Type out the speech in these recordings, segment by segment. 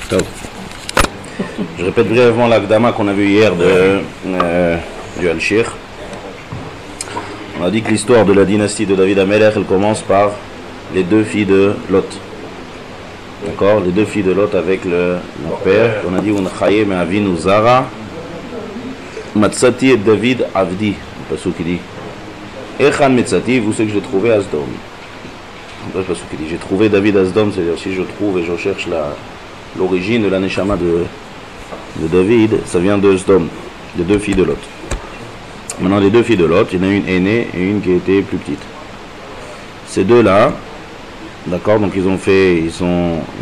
Top. Je répète brièvement l'Akdama qu'on a vu hier du Al-Shir. On a dit que l'histoire de la dynastie de David Amelech, elle commence par les deux filles de Lot. D'accord? Les deux filles de Lot avec leur père. On a dit Unchaye me avinu Zara. Matsati et David Avdi. Le passage qui dit Echan Metzati, vous savez que je l'ai trouvé à Asdom. Le passage qui dit j'ai trouvé David à Asdom, c'est-à-dire si je trouve et je cherche l'origine de la Neshama de David, ça vient de Asdom, des deux filles de Lot. Maintenant, les deux filles de Lot, il y en a une aînée et une qui était plus petite. Ces deux-là, d'accord, donc ils ont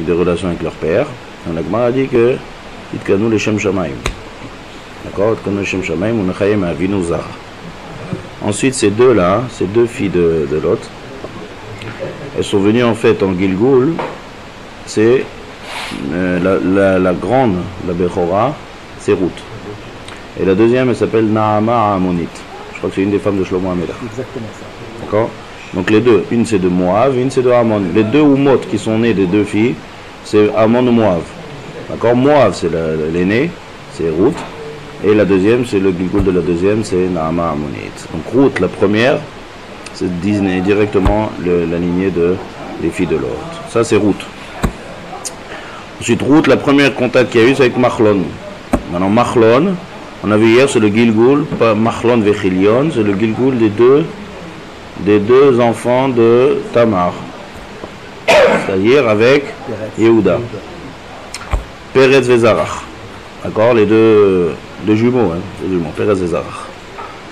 eu des relations avec leur père. Et l'Agma a dit que Itkanu les Shem Shamaim. D'accord, Itkanu les Shem Shamaim, Unachayim Avinu Zara. Ensuite, ces deux-là, ces deux filles de Lot, elles sont venues en fait en Gilgoul. C'est la grande, la Bechora, c'est Ruth. Et la deuxième, elle s'appelle Naama Ammonite. Je crois que c'est une des femmes de Shlomo Amelech. Exactement ça. D'accord? Donc les deux, une c'est de Moav, une c'est de Ammon. Les deux Oumot qui sont nés des deux filles, c'est Ammon ou Moav. D'accord? Moav, c'est l'aîné, c'est Ruth. Et la deuxième, c'est le Gilgoul de la deuxième, c'est Naama Ammonite. Donc Ruth, la première, c'est directement la lignée des filles de Lot. Ça, c'est Ruth. Ensuite, Ruth, la première contact qu'il y a eu, c'est avec Machlon. Maintenant, Machlon, on a vu hier, c'est le Gilgoul, pas Machlon Vechilion, c'est le Gilgoul des deux enfants de Tamar. C'est-à-dire avec Yehuda. Peretz Vezarach. D'accord, les deux jumeaux, Peretz Vezarach.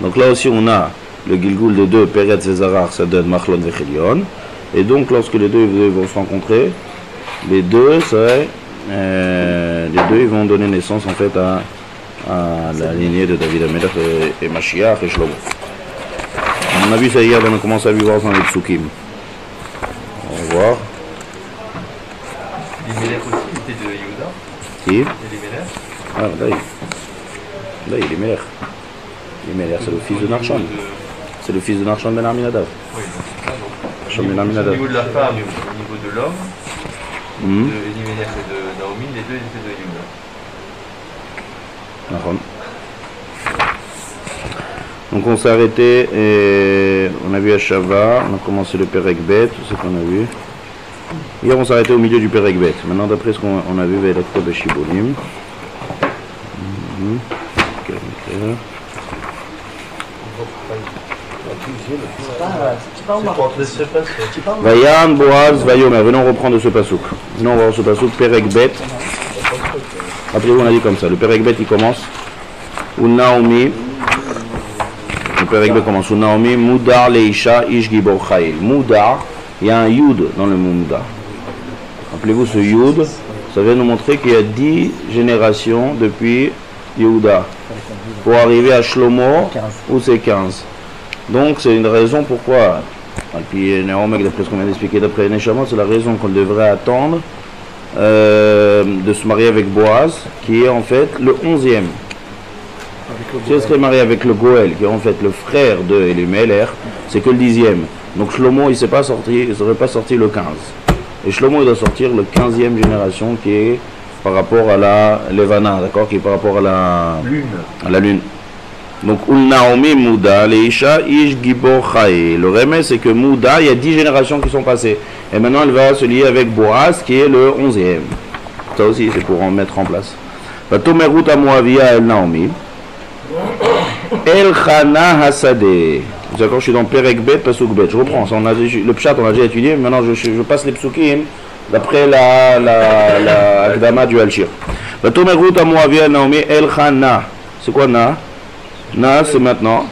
Donc là aussi, on a le Gilgoul des deux, Peretz Vezarach, ça donne Machlon Vechilion. Et donc, lorsque les deux vont se rencontrer, les deux, ils vont donner naissance en fait à la lignée de David Amelech et Mashiach et Shlomo. On a vu ça hier, on a commencé à voir dans les psukim. On va voir. Elimelech aussi était de Yehuda. Qui? Elimelech. Ah, là, il est Melech. Elimelech, c'est le fils de Narshon. C'est le fils de Narshon ben Aminadav. Oui, donc c'est ça. Narshon ben Au Aminadav. niveau de la femme et au niveau de l'homme, de Elimelech et de Naomi, les deux étaient de Yehuda. Narshon. Donc on s'est arrêté et on a vu Ashava, on a commencé le Perek Bet, tout ce qu'on a vu. Hier on s'est arrêté au milieu du Perek Bet. Maintenant d'après ce qu'on a vu, Ve'elakta Beshibolim. Vayan Boaz Vayomer. Venons reprendre ce pasouk. Venons voir ce pasouk, Perek Bet. Rappelez-vous, on a dit comme ça. Le Perek Bet il commence. Ou Naomi. Le Perek Bet commence. Ou Naomi. Moudar Leisha Ish Gibor Chail. Moudar, il y a un Yud dans le mot Moudar. Rappelez-vous ce Yud, ça vient nous montrer qu'il y a 10 générations depuis Yehuda. Pour arriver à Shlomo, où c'est 15. Donc c'est une raison pourquoi, et puis Néomec, d'après ce qu'on vient d'expliquer d'après Neshamot, c'est la raison qu'on devrait attendre de se marier avec Boaz, qui est en fait le 11e. Si elle serait mariée avec le Goël, qui est en fait le frère de Elimelech, c'est que le 10e. Donc Shlomo, il ne serait pas sorti le 15. Et Shlomo, il doit sortir le 15e génération, qui est par rapport à la Levana, d'accord, qui est par rapport à la lune. Donc, Naomi Mouda, Leisha Ish Gibor Chae. Le remède, c'est que Mouda, il y a 10 générations qui sont passées. Et maintenant, elle va se lier avec Boaz, qui est le 11e. Ça aussi, c'est pour en mettre en place. Tomerut Moavia El Naomi. El Chana Hasadeh. D'accord, je suis dans Perek Bet, Pasuk Bet. Je reprends. Ça, le Pshat, on a déjà étudié. Maintenant, je passe les Psukim d'après la Akdama du Al-Shir. Tomerut Moavia El Naomi. El Chana. C'est quoi Na? Na, c'est maintenant.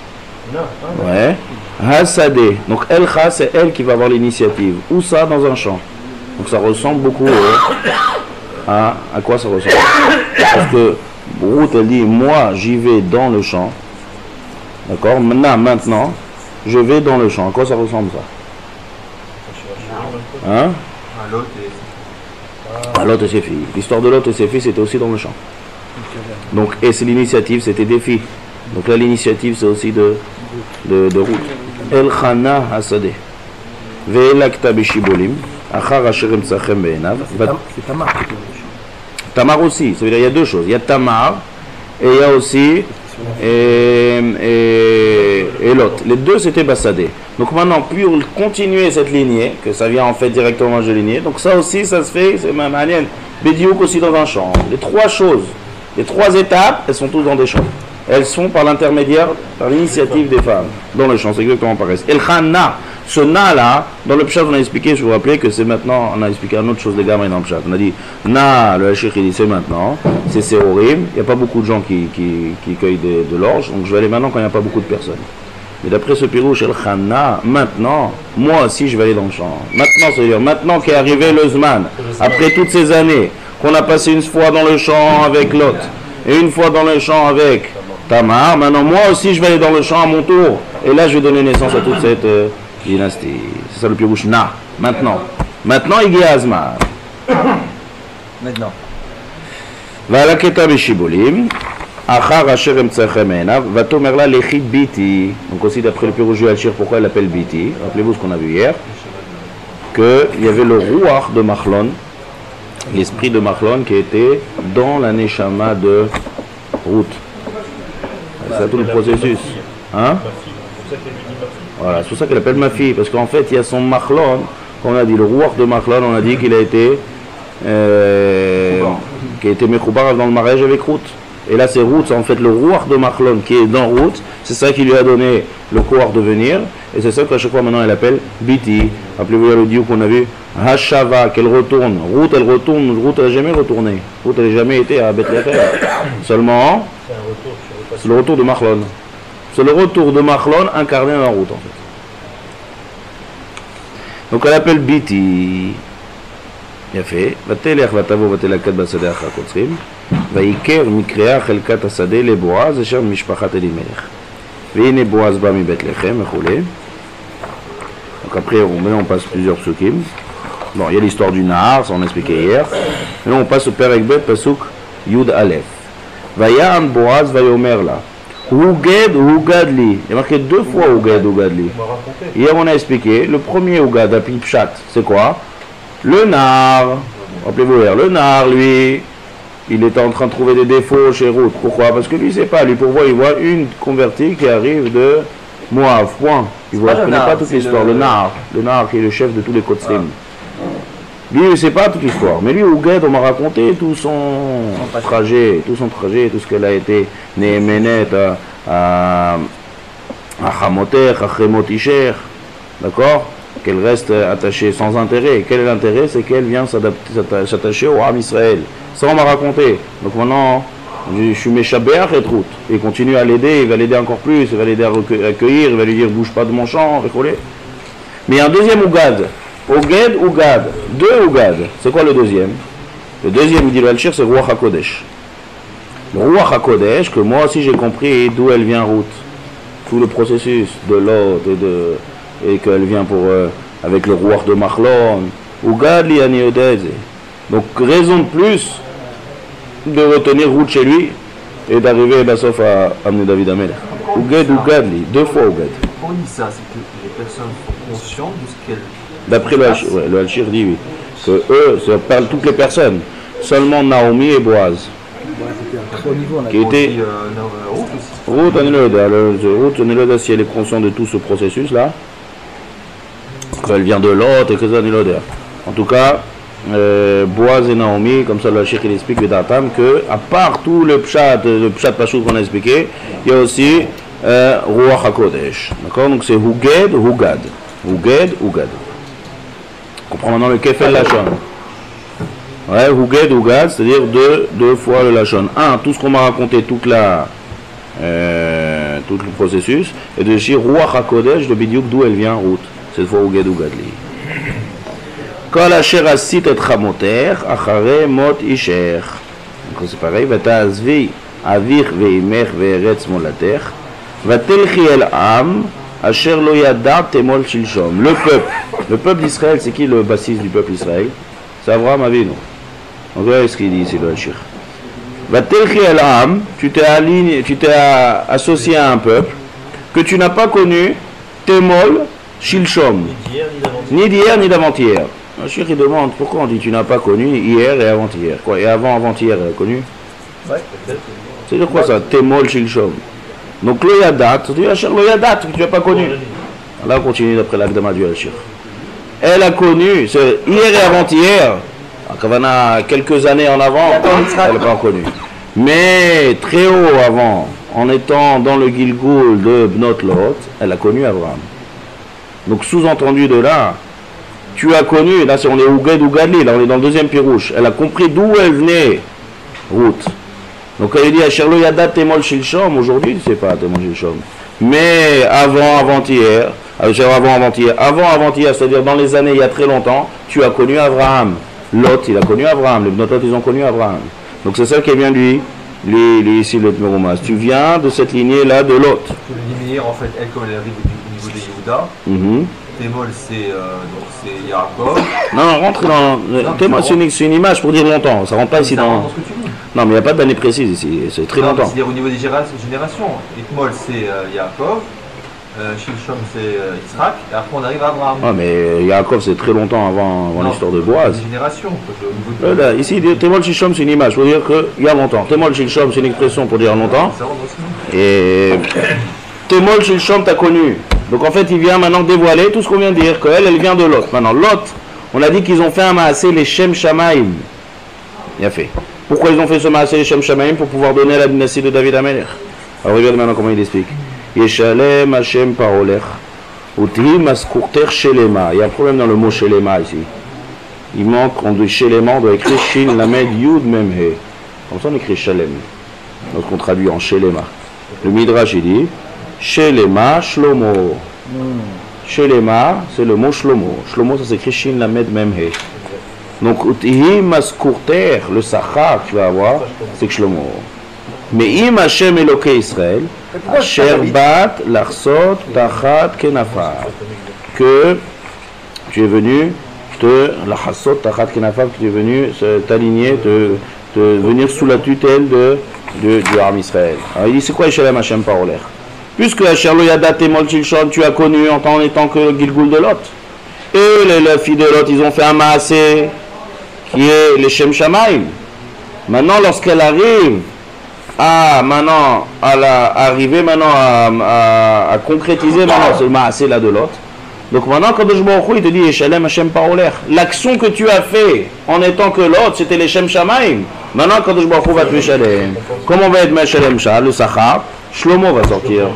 Ouais. Hasadeh. Donc, El-Kha, c'est elle qui va avoir l'initiative. Où ça? Dans un champ. Donc, ça ressemble beaucoup à quoi ça ressemble. Parce que Ruth, elle dit, moi, j'y vais dans le champ. D'accord? Maintenant, je vais dans le champ. À quoi ça ressemble, ça? Hein? À Lot et ses filles. L'histoire de Lot et ses filles, c'était aussi dans le champ. Donc, et c'est l'initiative, c'était des filles. Donc là, l'initiative, c'est aussi de Ruth. El Chana Hasadeh. Ve'elakta Beshibolim. Achar asher emtzachem be'enav. C'est Tamar. Tamar aussi, ça veut dire il y a deux choses. Il y a Tamar et il y a aussi Lot. Les deux c'était Bassadé. Donc maintenant, pour continuer cette lignée, que ça vient en fait directement de lignée, donc ça aussi, ça se fait, c'est ma manière. Bédiouk aussi dans un champ. Les trois choses, les trois étapes, elles sont toutes dans des champs. Elles sont par l'intermédiaire, par l'initiative des femmes dans le champ. C'est exactement pareil. El Khana, ce na là, dans le pshat on a expliqué, je vous rappelais que c'est maintenant, on a expliqué une autre chose des gamins dans le pshat. On a dit na, le hachir il dit c'est maintenant, c'est séorim. Il n'y a pas beaucoup de gens qui cueillent de l'orge, donc je vais aller maintenant quand il n'y a pas beaucoup de personnes. Mais d'après ce pirouche El Khana, maintenant, moi aussi je vais aller dans le champ. Maintenant, c'est-à-dire maintenant qu'est arrivé le Zman, après toutes ces années qu'on a passé une fois dans le champ avec Lot et une fois dans le champ avec Tamar, maintenant moi aussi je vais aller dans le champ à mon tour et là je vais donner naissance à toute cette dynastie. C'est ça le pirouche na, maintenant. Maintenant il y a Azman. Maintenant. Voilà Keta Beshibolim. Achar asher emtzachem enav. Vatomer la lechit biti. Donc aussi d'après le pirouche du Alchir, pourquoi il l'appelle biti? Rappelez-vous ce qu'on a vu hier. Qu'il y avait le rouach de Machlon, l'esprit de Machlon qui était dans la neshama de Ruth. C'est tout le processus. Hein? Voilà, c'est pour ça qu'elle appelle ma fille, parce qu'en fait il y a son Machlon, on a dit le rouach de Machlon, on a dit qu'il a été Mechoubar dans le mariage avec Ruth. Et là c'est Ruth, en fait le rouach de Machlon qui est dans Ruth, c'est ça qui lui a donné le pouvoir de venir, et c'est ça qu'à chaque fois maintenant elle appelle Biti. Rappelez-vous le dieu qu'on a vu, Hashava, qu'elle retourne. Ruth elle retourne, Ruth elle n'a jamais retourné. Ruth elle n'a jamais été à Bethléem. Seulement, c'est le retour de Machlon. C'est le retour de Machlon incarné dans Ruth en fait. Donc elle appelle Biti. יפה, ותלך ותבוא ותלקט בשדה אחר קוצרים, ויקר מקריאה חלקת השדה לבועז אשר משפחת אלימלך. והנה בועז בא מבית לחם וכולי. Donc après on passe plusieurs psukim. Bon, il y a l'histoire du Nahar, ça on a expliqué hier. Et là on passe au Perek Bet, pasuk Yud Aleph. Vayam Boaz vayomer la. Huged Hugadli. Il y a marqué deux fois Huged Hugadli. Hier on a expliqué, le premier Hugad, à Pipchat, c'est quoi? Le Nar, rappelez-vous hier, le Nar, lui, il était en train de trouver des défauts chez Ruth. Pourquoi? Parce que lui, il sait pas. Lui, pour voir, il voit une convertie qui arrive de Moab, point. Il ne connaît pas toute l'histoire. Le Nar qui est le chef de tous les Kotsim. Lui, il ne sait pas toute l'histoire. Mais lui, Huged, on m'a raconté tout son trajet, tout ce qu'elle a été, Nehemenet, à Hamoter, à Chemot Isher, d'accord? Qu'elle reste attachée sans intérêt. Quel est l'intérêt? C'est qu'elle vient s'attacher au Ham Israël. Ça on m'a raconté. Donc maintenant, je suis méchabéach et Ruth. Il continue à l'aider, il va l'aider encore plus, il va l'aider à accueillir, il va lui dire bouge pas de mon champ, mais il y a un deuxième Hugad. Hugad. Deux Hugad. C'est quoi le deuxième? Le deuxième, il dit le Alchir, c'est Ruach HaKodesh. Le Ruach HaKodesh, que moi aussi j'ai compris d'où elle vient Ruth. Tout le processus de Lot et qu'elle vient avec le roi de Machlon, Hugad li ani yodeze. Donc raison de plus de retenir Ruth chez lui et d'arriver sauf à amener David Amelech. Hugad li, deux fois Hugad. Quand on dit ça, c'est que les personnes sont conscientes de ce qu'elles... D'après le Alchir dit oui, que eux, ça parle toutes les personnes, seulement Naomi et Boaz. Qui était Ruth on est là si elle est consciente de tout ce processus là. Elle vient de l'autre et que ça en tout cas Boaz et Naomi, comme ça le Cheikh il explique que à part tout le pshat Pashut qu'on a expliqué, il y a aussi Ruach HaKodesh, d'accord? Donc c'est Hugad. On comprend maintenant le Kefel Lachon. Ouais, Hugad, c'est-à-dire deux fois le Lachon. Un, tout ce qu'on m'a raconté, tout le processus, et de chez Ruach HaKodesh de Bidiouk, d'où elle vient, Ruth. Cette fois Hugad li. Kol asher asit et chamoter, achare mot isher. Donc c'est pareil, vatazvi avich veimech ve'eretz molatech, vatelchi el am, asher lo yada temol shilshom. Le peuple d'Israël, c'est qui le bassiste du peuple d'Israël? C'est Abraham Avinu. Donc voilà ce qu'il dit ici le Hachir. Vatelchi el am, tu t'es associé à un peuple que tu n'as pas connu, temol Shilshom, ni d'hier ni d'avant-hier. Un chien qui demande pourquoi on dit tu n'as pas connu hier et avant-hier. Quoi, et avant-avant-hier, elle a connu? Ouais. C'est-à-dire quoi ça? Témol shilshom. Donc le yadat, tu dis Asher le yadat, que tu n'as pas connu. Là on continue d'après l'Akdama du Hachir. Elle a connu, c'est hier et avant-hier, quelques années en avant, elle n'a pas connu. Mais très haut avant, en étant dans le Gilgoul de Bnot Lot, elle a connu Abraham. Donc sous-entendu de là, tu as connu, là on est Ouged ou Gadli, là on est dans le deuxième pirouche, elle a compris d'où elle venait, Ruth. Donc elle dit Asher lo yadat temol shilshom, aujourd'hui tu ne sais pas temol shilshom. Mais avant-avant-hier, c'est-à-dire dans les années il y a très longtemps, tu as connu Abraham. Lot, il a connu Abraham, les Bnot Lot, ils ont connu Abraham. Donc c'est ça qui vient lui, ici le Meroumas. Tu viens de cette lignée-là de Lot. Il faut le diminuer en fait, elle comme elle arrive au niveau des Yehuda. Témol c'est Yaakov. Non, rentre dans. Témol c'est une image pour dire longtemps, ça rentre pas ici dans. Non, mais il n'y a pas d'année précise ici, c'est très longtemps. C'est-à-dire au niveau des générations. Témol c'est Yaakov. Shilshom c'est Yitzhak, et après on arrive à Abraham. Ah, mais Yaakov c'est très longtemps avant l'histoire de Boaz. Génération. Là, ici, Témol Shilshom c'est une image pour dire qu'il y a longtemps. Témol Shilshom c'est une expression pour dire longtemps. Et Témol Shilshom t'as connu. Donc en fait il vient maintenant dévoiler tout ce qu'on vient de dire, qu'elle vient de Lot. Maintenant Lot, on a dit qu'ils ont fait un maasé les Shem Shamaim. Il a fait. Pourquoi ils ont fait ce maasé les Shem Shamaim? Pour pouvoir donner la dynastie de David Amelech. Alors regarde maintenant comment il explique. Yeshalem Hashem Parolech Uti Maskurter Shelema. Il y a un problème dans le mot Shelema ici. Il manque, on doit Shelema, on doit écrire Shin Lamed Yud Mem He. Comme ça on écrit Shalem. Donc on traduit en Shelema. Le Midrash il dit Shelema Shlomo. Shelema c'est le mot Shlomo. Shlomo ça s'écrit Shin Lamed Mem He. Donc Uti Maskurter, le Sachar que tu vas avoir, c'est Shlomo. Mais im Hashem Elokei Israël, Asher bat larsot tachat kenafav, que tu es venu te larsot tachat kenafav, que tu es venu t'aligner, te venir sous la tutelle du Ham Israël. Alors il dit c'est quoi Yeshalem Hashem Parolech? Puisque Asher lo yadat temol shilshom, tu as connu en étant que Gilgoul de Lot. Et les filles de Lot, ils ont fait un maasé qui est les Shem Shamaim. Maintenant lorsqu'elle arrive maintenant, elle a arrivé maintenant à concrétiser maintenant ce maasé là de l'autre. Donc maintenant, quand Kadosh Baruch Hu, il te dit Yeshalem Hashem Parolech, l'action que tu as fait en étant que l'autre, c'était les Shem Shamaim. Maintenant, Kadosh Baruch Hu va te Meshalem. Comment va être Meshalem Shah, le Sachar? Shlomo va sortir.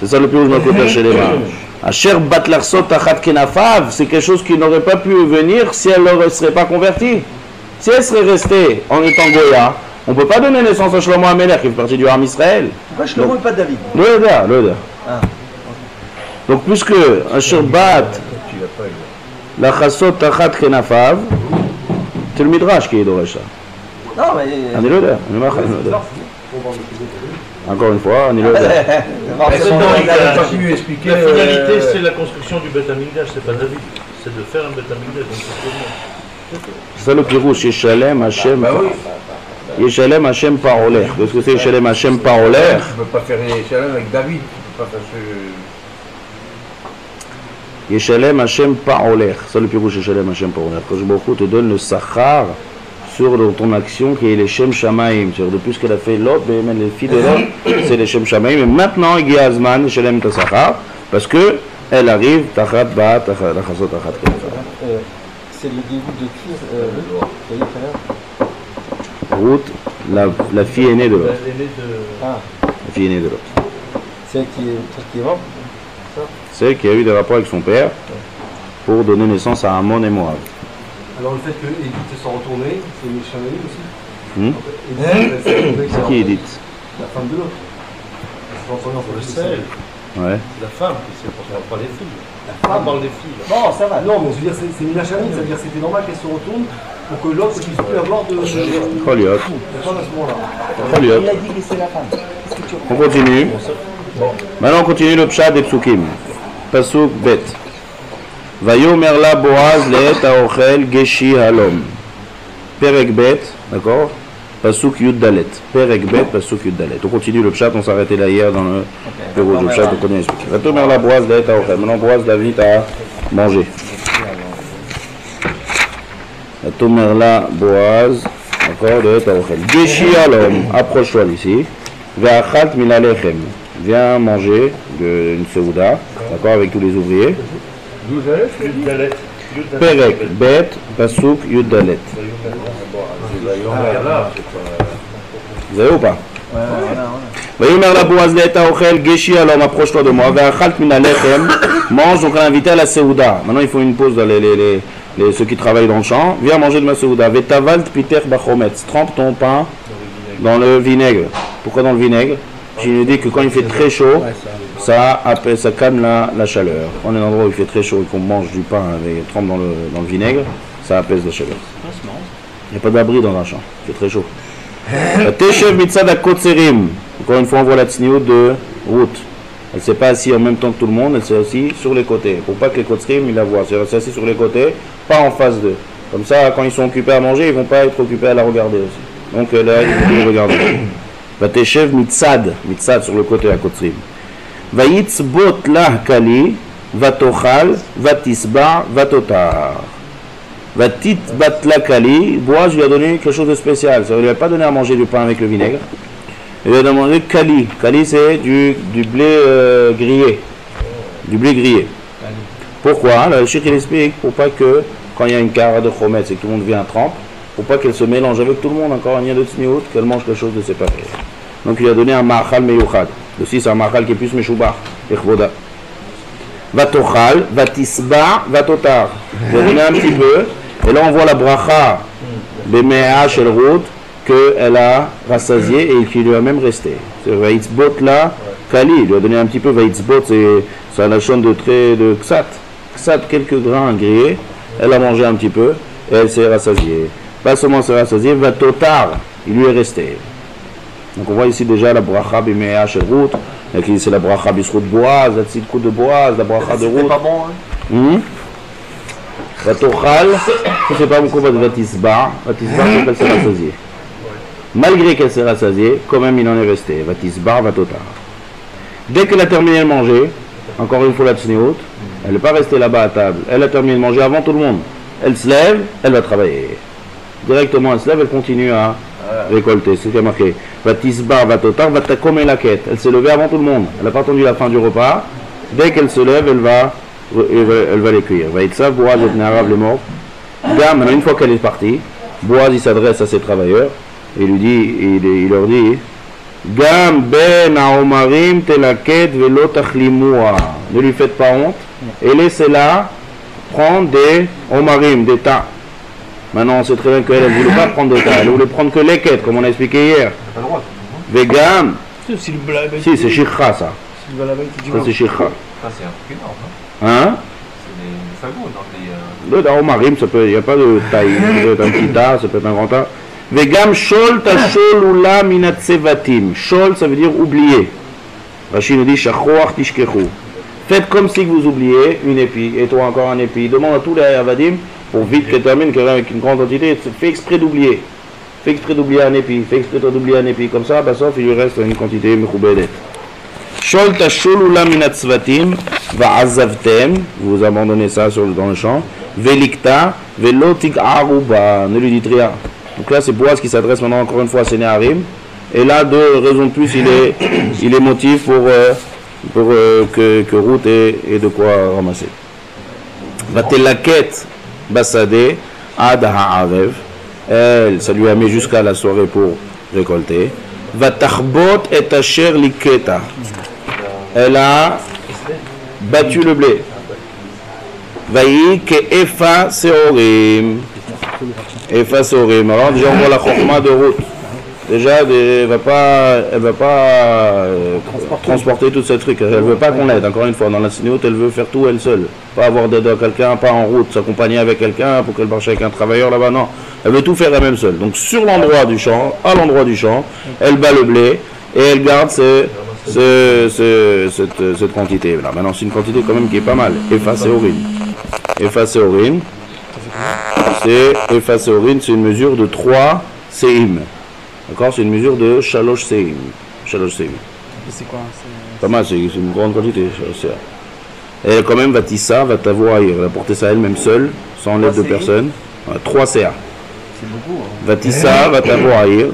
C'est ça le plus haut de notre côté chez les mains. Asher bat larsot tachat kenafav, c'est quelque chose qui n'aurait pas pu venir si elle ne serait pas convertie. Si elle serait restée en étant Goya, on ne peut pas donner naissance à Shlomo Amelech qui fait partie du Ham Israël. Pourquoi Shlomo et pas David? Le Donc puisque Asher bat la chassot tachat kenafav, c'est le Midrash qui est d'orage ça. Non mais... Encore une fois, on est là. La finalité, c'est la construction du Beth Amikdash, c'est pas David. C'est de faire un Beth Amikdash. C'est ça le pirouche, Yeshalem Hashem. Yeshalem Hashem Parolech. Qu'est-ce que c'est Yeshalem Hashem Parolech? Tu ne peux pas faire Yeshalem avec David. Tu peux pas faire ce... Yeshalem Hashem Parolech. Ça le pirouche, Yeshalem Hashem Parolech. Quand je te donne le Sachar sur ton action qui est les Shem Shamaim. C'est-à-dire depuis ce qu'elle a fait l'autre, les filles de l'autre, c'est les Shem Shamaim. Et maintenant, il y a Azman, Yeshalem Tassachar, parce que elle arrive, Tachat Ba, Tachat Lachasot, Tachat Kenafav. C'est le début de qui Ruth, la fille aînée de l'autre. La fille aînée de l'autre. Celle qui est morte? Celle qui a eu des rapports avec son père pour donner naissance à Ammon et Moab. Alors le fait que Édith se soit retournée, c'est une Shamaïm aussi. C'est qui Édith? La femme de l'autre. Le sel. Ouais. C'est la femme qui s'est pourtant pas les filles. La femme parle des filles. Non, ça va. Non, mais je veux dire, c'est une Shamaïm, ça veut dire que c'était normal qu'elle se retourne pour que l'autre puisse plus avoir de. Choliot. La femme à ce moment-là. Choliot. Il a dit que c'est la femme. On continue. Maintenant on continue le Pshat des Psukim. Pasuk Bet. Vayomer la Boaz le'et ha'ochel geshi halom. Perek Bet, d'accord? Pasuk Yud Dalet. Perek Bet, Pasuk Yud Dalet. On continue le Pshat, on s'arrêtait là hier dans le bureau du Pshat, on continue à expliquer. Vayomer la Boaz le'et ha'ochel. Maintenant Boaz l'invite à manger. Tomerla Boaz, d'accord, de Taochel. Geshi Alom, approche-toi d'ici. Ve'achalt minalechem, viens manger une seouda, d'accord, avec tous les ouvriers. Yud Dalet. Perek, Bet, Pasuk, Yud Dalet. Vous avez ou pas? Vayomer la Boaz le Taochel, Geshi Alom, approche-toi de moi. Ve'achalt minalechem, mange, donc on a invité à la seouda. Maintenant il faut une pause dans ceux qui travaillent dans le champ. Viens manger de ma seouda. Vetavalt piter bachometz, trempe ton pain dans le vinaigre. Pourquoi dans le vinaigre? Je nous dis que quand il fait très chaud, ça calme la chaleur. Quand on est dans un endroit où il fait très chaud et qu'on mange du pain avec trempe dans le vinaigre, ça apaise la chaleur. Il n'y a pas d'abri dans un champ, il fait très chaud. Teshev mitzad akotserim. Encore une fois, on voit la tsniout de route. Elle ne s'est pas assise en même temps que tout le monde, elle s'est assise sur les côtés. Pour pas que les kotserim ils la voient. Elle s'est assise sur les côtés, pas en face d'eux. Comme ça, quand ils sont occupés à manger, ils ne vont pas être occupés à la regarder aussi. Donc là, ils vont regarder. Vateshev mitzad sur le côté à Kotzrim. Vayitzbot la kali, vatochal, vatisba, vatotar. Vatitbat la kali, Boaz lui a donné quelque chose de spécial. Ça ne lui a pas donné à manger du pain avec le vinaigre. Il lui a demandé kali. Kali, c'est du blé grillé. Du blé grillé. Pourquoi? Le Cheikh il explique pour pas que, quand il y a une cara de chometz et que tout le monde vient à trempe, pour pas qu'elle se mélange avec tout le monde, encore un lien de tsniout, qu'elle mange quelque chose de séparé. Donc il a donné un ma'achal meyuchad. Aussi c'est un ma'achal qui est plus meshubach, echvoda. Vatochal, vatisba, vatotar. Il a donné un petit peu, et là on voit la bracha, b'mea shel rout, qu'elle a rassasié et qu'il lui a même resté. C'est vayitzbot là, kali, il lui a donné un petit peu, vayitzbot, c'est la chaîne de ksat. Ksat, quelques grains grillés, elle a mangé un petit peu, et elle s'est rassasiée. Pas seulement s'est rassasiée, vatotar, il lui est resté. Donc on voit ici déjà la bracha b'mea shel rout, c'est la bracha bisrout Boaz, la tzidkout de Boaz, la bracha de rout. C'est pas bon, hein? Vatochal, c'est pas beaucoup de vatisba, c'est qu'elle s'est rassasiée. Malgré qu'elle s'est rassasiée, quand même il en est resté. Vatisba, vatotar. Dès qu'elle a terminé de manger, encore une fois la tsniout, elle n'est pas restée là-bas à table, elle a terminé de manger avant tout le monde. Elle se lève, elle va travailler. Directement elle se lève, elle continue à récolter. C'est ce qui a marqué. Vatisba, vatotar, vatakom la quête. Elle s'est levée avant tout le monde. Elle n'a pas attendu la fin du repas. Dès qu'elle se lève, elle va les cuire. Vaïtsav, Boaz et Narav, les morts. Maintenant, une fois qu'elle est partie, Boaz il s'adresse à ses travailleurs et il leur dit Gam ben aomarim telaket velo tachlimua. Ne lui faites pas honte et laissez-la prendre des omarim, des tas. Maintenant on sait très bien qu'elle ne voulait pas prendre des tas, elle voulait prendre que les quêtes, comme on a expliqué hier. Vegam. Si, c'est shikha ça. Ça c'est shikha. Ça, c'est un truc énorme, Hein? C'est des fagots dans les. Le aomarim, il n'y a pas de taille. Ça peut être un petit tas, ça peut être un grand tas. Vegam shol tashol ula minatsevatim. Shol, ça veut dire oublier. Rachid nous dit shachoach tishkechu. Faites comme si vous oubliez une épi, et toi encore un épi. Demande à tous les avadim, pour vite que termine, quelqu'un avec une grande quantité, fais exprès d'oublier. Fais exprès d'oublier un épi, fais exprès d'oublier un épi. Comme ça, bah, sauf il lui reste une quantité mechoubedet. Shol tashol ula minatzvatim, va'azavtem, vous abandonnez ça dans le champ. Velikta, velotik aruba, ne lui dites rien. Donc là, c'est Boaz qui s'adresse maintenant encore une fois à Sénéharim. Et là, de raison de plus, il est motif pour que Ruth ait de quoi ramasser. Vatelaket basade ad ha'arev. Elle, ça lui a mis jusqu'à la soirée pour récolter. Vatachbot et asher liketa. Elle a battu le blé. Vaï ke efa seorim. Efa seorim. Alors déjà on voit la chokma de Ruth. Déjà, elle va pas transporter tout ce truc. Elle veut pas qu'on l'aide. Encore une fois, dans la synagogue, elle veut faire tout elle seule. Pas avoir d'aide à quelqu'un, pas en route, s'accompagner avec quelqu'un pour qu'elle marche avec un travailleur là-bas. Non, elle veut tout faire elle-même seule. Donc sur l'endroit du champ, à l'endroit du champ, elle bat le blé et elle garde cette quantité. Là. Maintenant, c'est une quantité quand même qui est pas mal. Effacer urine. Effacer urine. C'est une mesure de 3 séim. D'accord, c'est une mesure de shalosh seim. Shalosh seim. C'est quoi? Pas mal, c'est une grande quantité. Et elle quand même va tissa, va t'avoir, elle va porter ça elle-même seule, sans l'aide de personne. 3 CA. C'est beaucoup. Hein. Vatissa, Vatavoaïr,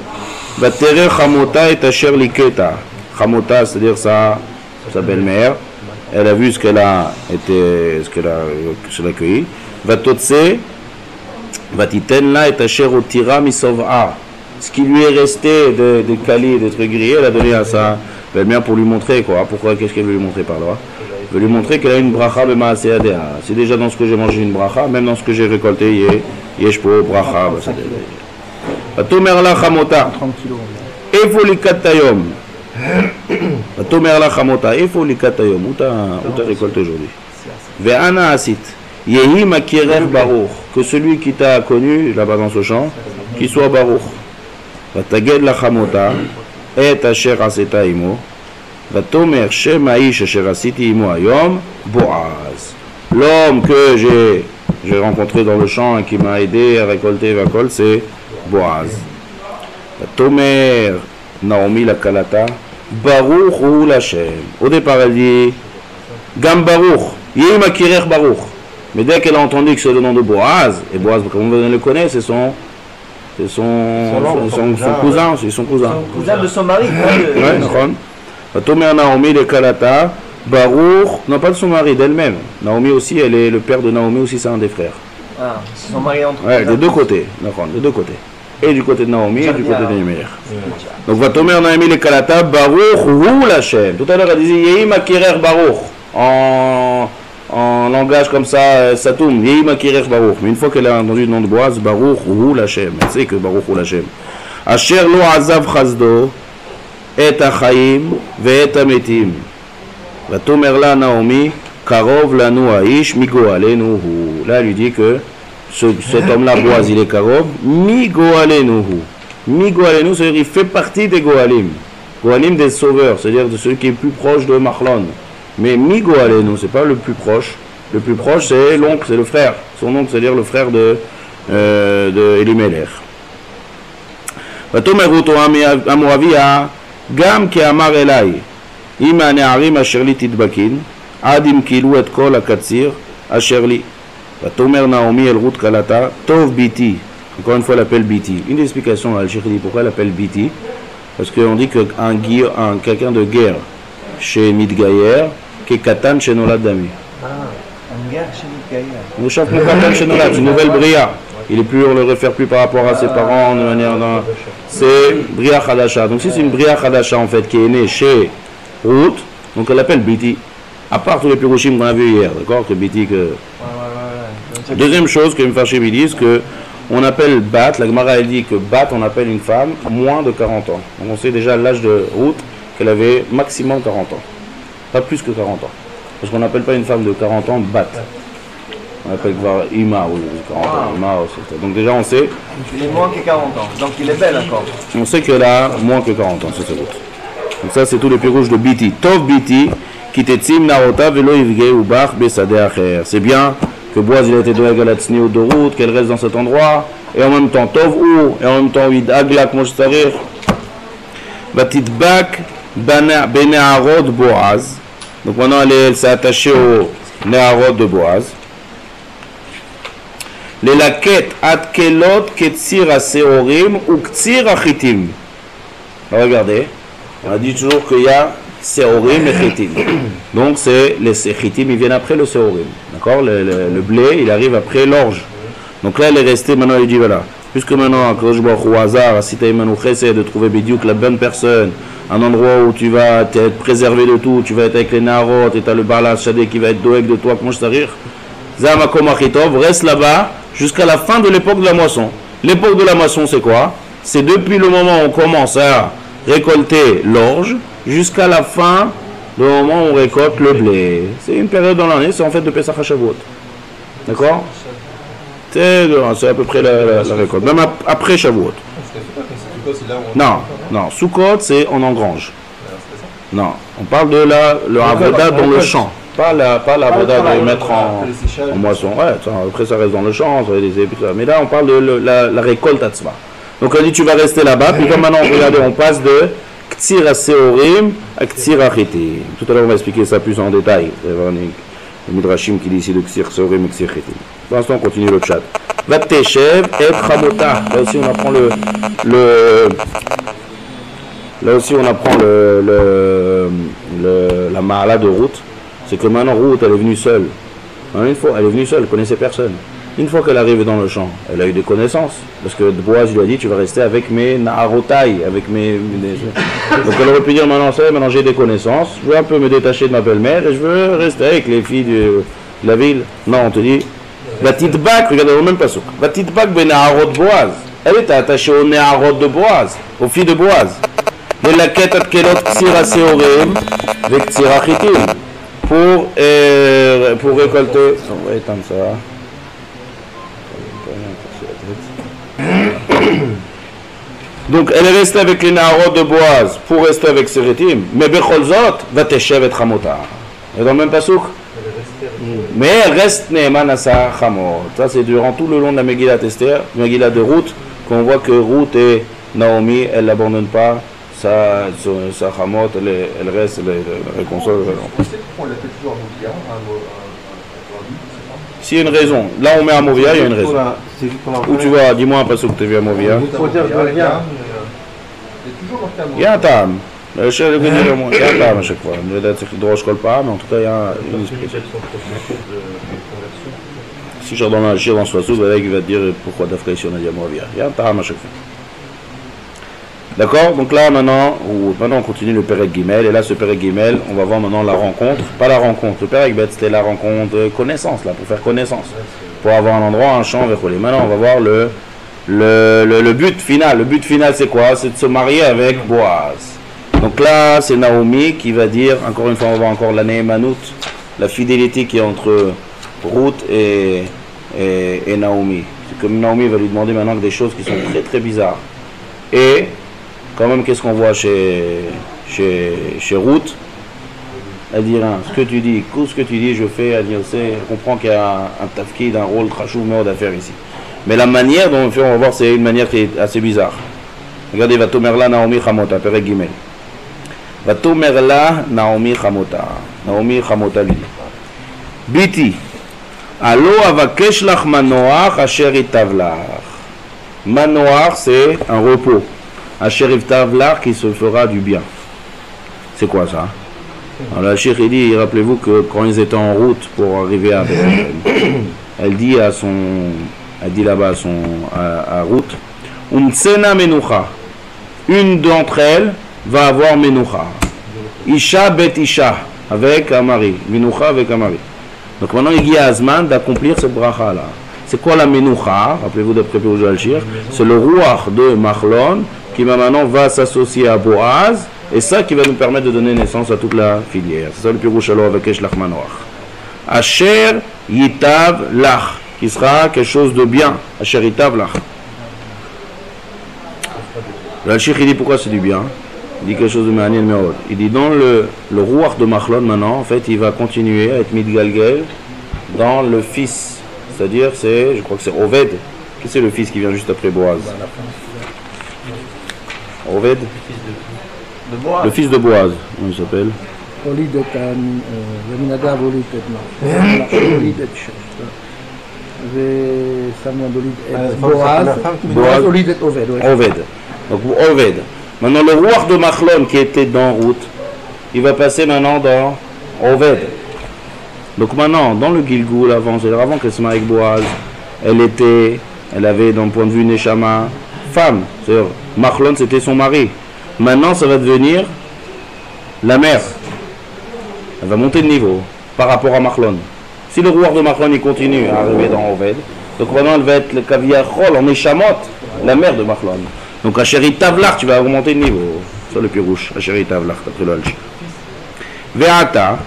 Vatere Chamota et Asher Liketa. Chamota, c'est-à-dire sa belle-mère. Elle a vu ce qu'elle a accueilli. Vatotse, Vatitenla et Asher Otira Misov'a. Ce qui lui est resté de Kali, de trucs grillés, elle a donné à sa belle-mère pour lui montrer quoi. Pourquoi? Qu'est-ce qu'elle veut lui montrer par là? Elle veut lui montrer qu'elle a une bracha b'maaseadea. C'est déjà dans ce que j'ai mangé une bracha, même dans ce que j'ai récolté, yeshpo bracha. Atomer la chamota. 30 kilos. Efo likatayom. Atomer la chamota. Efo likatayom. Où t'as récolté aujourd'hui? Ve'ana asit. Yehi makirer baruch. Que celui qui t'a connu là-bas dans ce champ, qu'il soit baruch. Vataged la chamota. Et asher aseta imo. Vatomer shem aish asher asiti imo ayom. Boaz. L'homme que j'ai rencontré dans le champ et qui m'a aidé à récolter Vakol, c'est Boaz. Vatomer Naomi la Kalata. Baruch ou l'Hashem. Au départ, elle dit Gam Baruch. Yehi makirer Baruch. Mais dès qu'elle a entendu que c'est le nom de Boaz, et Boaz, comme on le connaît, c'est son cousin, c'est son cousin. Son cousin de son mari. Ouais, d'accord. Vatomer Naomi le Kalata. Baruch, non pas de son mari, d'elle-même. Naomi aussi, le père de Naomi aussi, c'est un des frères. Ah, son mari entre. Ouais, des deux côtés, d'accord, des deux côtés. Et du côté de Naomi et du côté de Yémer. Donc, Vatomer Naomi le Kalata, Baruch ou l'Hashem. Tout à l'heure, elle disait Yehi makirer Baruch. En langage comme ça, Satoum, Yehi makirer Baruch. Mais une fois qu'elle a entendu le nom de Boaz, Baruch ou l'Hashem. Elle sait que Baruch ou l'Hashem. Asher lo azav chazdo, et achaim, ve et ametim. Vatomer la Naomi, Karov lanu aish, migo alenu. Là, elle lui dit que cet homme-là, Boaz, il est Karov, migo alenu. Migo alenu, c'est-à-dire il fait partie des Goalim. Goalim des sauveurs, c'est-à-dire de celui qui est plus proche de Machlon. Mais migo alenu, c'est pas le plus proche. Le plus proche, c'est l'oncle, c'est le frère. Son oncle, c'est-à-dire le frère de Elimelech. Vatomer ruto amoavia, gam ki amar elai. אם הנערים אשר לי תדבקין, עד אם קילו את כל הקציר אשר לי. ותאמר נעמי אל רות כלתה, טוב ביתי. Encore une fois, elle appelle biti. Une des explications à Al-Shikhi, pourquoi elle appelle biti? Parce qu'on dit qu'un quelqu'un de guerre chez Midgayer, qui est katan chez Nolad Dami. Ah, un guerre chez Midgayer. Nous chantons katan chez Nolad, une nouvelle bria. Il est plus, on le réfère plus par rapport à ses parents de manière. C'est bria Khadasha. Donc si c'est une bria Khadasha en fait qui est née chez Ruth, donc elle l'appelle Biti. À part tous les pirouchim qu'on a vu hier, d'accord, que Biti que. Deuxième chose que Mfashim ils disent que on appelle Bat, la Gemara elle dit que Bat on appelle une femme moins de 40 ans. Donc on sait déjà l'âge de Ruth qu'elle avait maximum 40 ans, pas plus que 40 ans. Parce qu'on n'appelle pas une femme de 40 ans Bat. On appelle Ima, oui, 40 ans. Ima, donc déjà on sait. Il est moins que 40 ans, donc il est belle encore. On sait qu'elle a moins que 40 ans, c'est Ruth. Donc ça c'est tous les pirouches de Biti. Tov Biti, qui tetzim narota velo yivge ubach besade acher. C'est bien que Boaz il a été doeg à la tsniut de Ruth, qu'elle reste dans cet endroit, et en même temps Tov ou, et en même temps Yidagla, comme je sais. Batidbak beneharot Boaz. Donc maintenant elle s'est attachée au neharot de Boaz. Les laquettes atkelot ketzir aseorim ou ktsir achitim. Regardez. On a dit toujours qu'il y a Seorim et Chitim. Donc les Chitim, ils viennent après le Seorim. D'accord, le blé, il arrive après l'orge. Donc là, elle est restée, maintenant, il dit voilà. Puisque maintenant, au hasard, si tu as de trouver Bidiouk, la bonne personne, un endroit où tu vas être préservé de tout, tu vas être avec les Narot, et tu as le Balas Shadé qui va être doeg de toi, comment je t'arrive. Zamakom Achitov, reste là-bas jusqu'à la fin de l'époque de la moisson. L'époque de la moisson, c'est quoi? C'est depuis le moment où on commence à récolter l'orge jusqu'à la fin du moment où on récolte le blé. C'est une période dans l'année, c'est en fait de Pesach à Shavuot. D'accord? C'est à peu près la récolte. Même après Shavuot. Non, Sukkot c'est on engrange. Non, on parle de le avoda dans le champ. Pas l'avoda de mettre en moisson. Ouais, après ça reste dans le champ, ça des épis, mais là on parle de la récolte à tzva. Donc elle dit tu vas rester là-bas, puis comme maintenant regardez, on passe de Ktsir à Seorim à Ktsir à Chitim. Tout à l'heure on va expliquer ça plus en détail. Le Midrashim qui dit ici le Ksir Seorim et Ksir Chetim. Pour l'instant, on continue le chat. Vateshev et Chamota. Là aussi, on apprend là aussi, on apprend la Mahala de Ruth. C'est que maintenant, Ruth, elle est venue seule. Une fois, elle est venue seule, elle ne connaissait personne. Une fois qu'elle arrive dans le champ, elle a eu des connaissanses. Parce que Boaz lui a dit, tu vas rester avec mes Naharotai, avec mes... Donc elle aurait pu dire, maintenant j'ai des connaissances, je veux un peu me détacher de ma belle-mère et je veux rester avec les filles de la ville. Non, on te dit, Vatitbak, regardez même pas ça. Vatitbak ben Naharot Boaz. Elle était attachée aux Naharot de Boaz, aux filles de Boaz. Et la quête de Kelot Ksira Seorim, avec Ksira Chitim. Pour récolter... On va éteindre ça. Donc elle est restée avec les Naharot de Boaz pour rester avec Seretim, mais Becholzot va teshev et Chamota. Et dans le même pasouk. Mais elle reste Neeman à sa Chamot. Ça c'est durant tout le long de la Megillah Esther, Megillah de Ruth, qu'on voit que Ruth et Naomi, elles n'abandonnent pas sa Chamot, elle reste, elle réconsole. S'il y a une raison, là on met à Movia, il y a une raison. Où tu vas, dis-moi un pasouk que tu as vu à Movia. Il y a un tam. Il y a un tam à chaque fois. Je ne sais pas, mais en tout cas il y a une explication. Si je redonne un chien dans ce pasouk, il va te dire pourquoi Dafka ici on a dit à Movia. Il y a un tam à chaque fois. D'accord? Donc là maintenant on continue le Perek Gimel. Et là ce Perek Gimel, on va voir maintenant la rencontre. Pas la rencontre, le Perek Bet c'était la rencontre connaissance, là, pour faire connaissance. Pour avoir un endroit, un champ, vers les. Maintenant on va voir le but final. Le but final c'est quoi? C'est de se marier avec Boaz. Donc là c'est Naomi qui va dire, encore une fois on va voir encore la Nehemanut, la fidélité qui est entre Ruth et Naomi. C'est comme Naomi va lui demander maintenant des choses qui sont très très bizarres. Et quand même, qu'est-ce qu'on voit chez Ruth? Elle dit, ce que tu dis, je fais, elle dit, elle comprend qu'il y a un tafkid, un rôle trachou, mort d'affaires ici. Mais la manière dont on fait, on va voir, c'est une manière qui est assez bizarre. Regardez, va tomerla Naomi Chamota, Perek Gimel. Va tomerla Naomi Chamota. Naomi Chamota lui dit, Biti, allo avakesh lach manoach asher itavlach. Manoach, c'est un repos. Asherif Tavlar qui se fera du bien. C'est quoi ça? Alors la Cheikh dit, rappelez-vous que quand ils étaient en route pour arriver à elle dit là-bas à Ruth, Umtsena Menucha. Une d'entre elles va avoir Menucha. Isha bet Isha, avec un mari. Menucha avec un mari. Donc maintenant il y a Azman d'accomplir cette bracha là. C'est quoi la Menucha? Rappelez-vous d'après Pirouj al-Shir, c'est le Ruach de Machlon qui maintenant va s'associer à Boaz, et ça qui va nous permettre de donner naissance à toute la filière. C'est ça le Pirouch alors avec Eshlach Manoach. Asher Yitav Lach, qui sera quelque chose de bien. Asher Yitav Lach. L'Al-Shir il dit pourquoi c'est du bien. Il dit quelque chose de Ma'anien Me'od. Il dit dans le Ruach de Machlon maintenant, en fait, il va continuer à être Midgalgel dans le fils. C'est-à-dire, je crois que c'est Oved. Qui c'est le fils qui vient juste après Boaz? Oved, le fils de Boaz, comment il s'appelle? Olid et Aminadav, Olid et Olid et Samuel, Olid et Boaz, Olid et Oved. Oved. Donc Oved. Maintenant le roi de Machlon qui était dans Ruth, il va passer maintenant dans Oved. Donc maintenant, dans le Gilgoul, avant qu'elle se marie avec Boaz, elle avait, d'un point de vue Neshama, femme. C'est-à-dire, Machlon, c'était son mari. Maintenant, ça va devenir la mère. Elle va monter de niveau par rapport à Machlon. Si le roi de Machlon, il continue à arriver dans Oved, donc maintenant, elle va être le Kaviachol, en Neshamot, la mère de Machlon. Donc, Asheri Tavlach, tu vas augmenter de niveau. Ça, le Pirouche, Asheri Tavlach, d'après le Alchi. Ve'ata.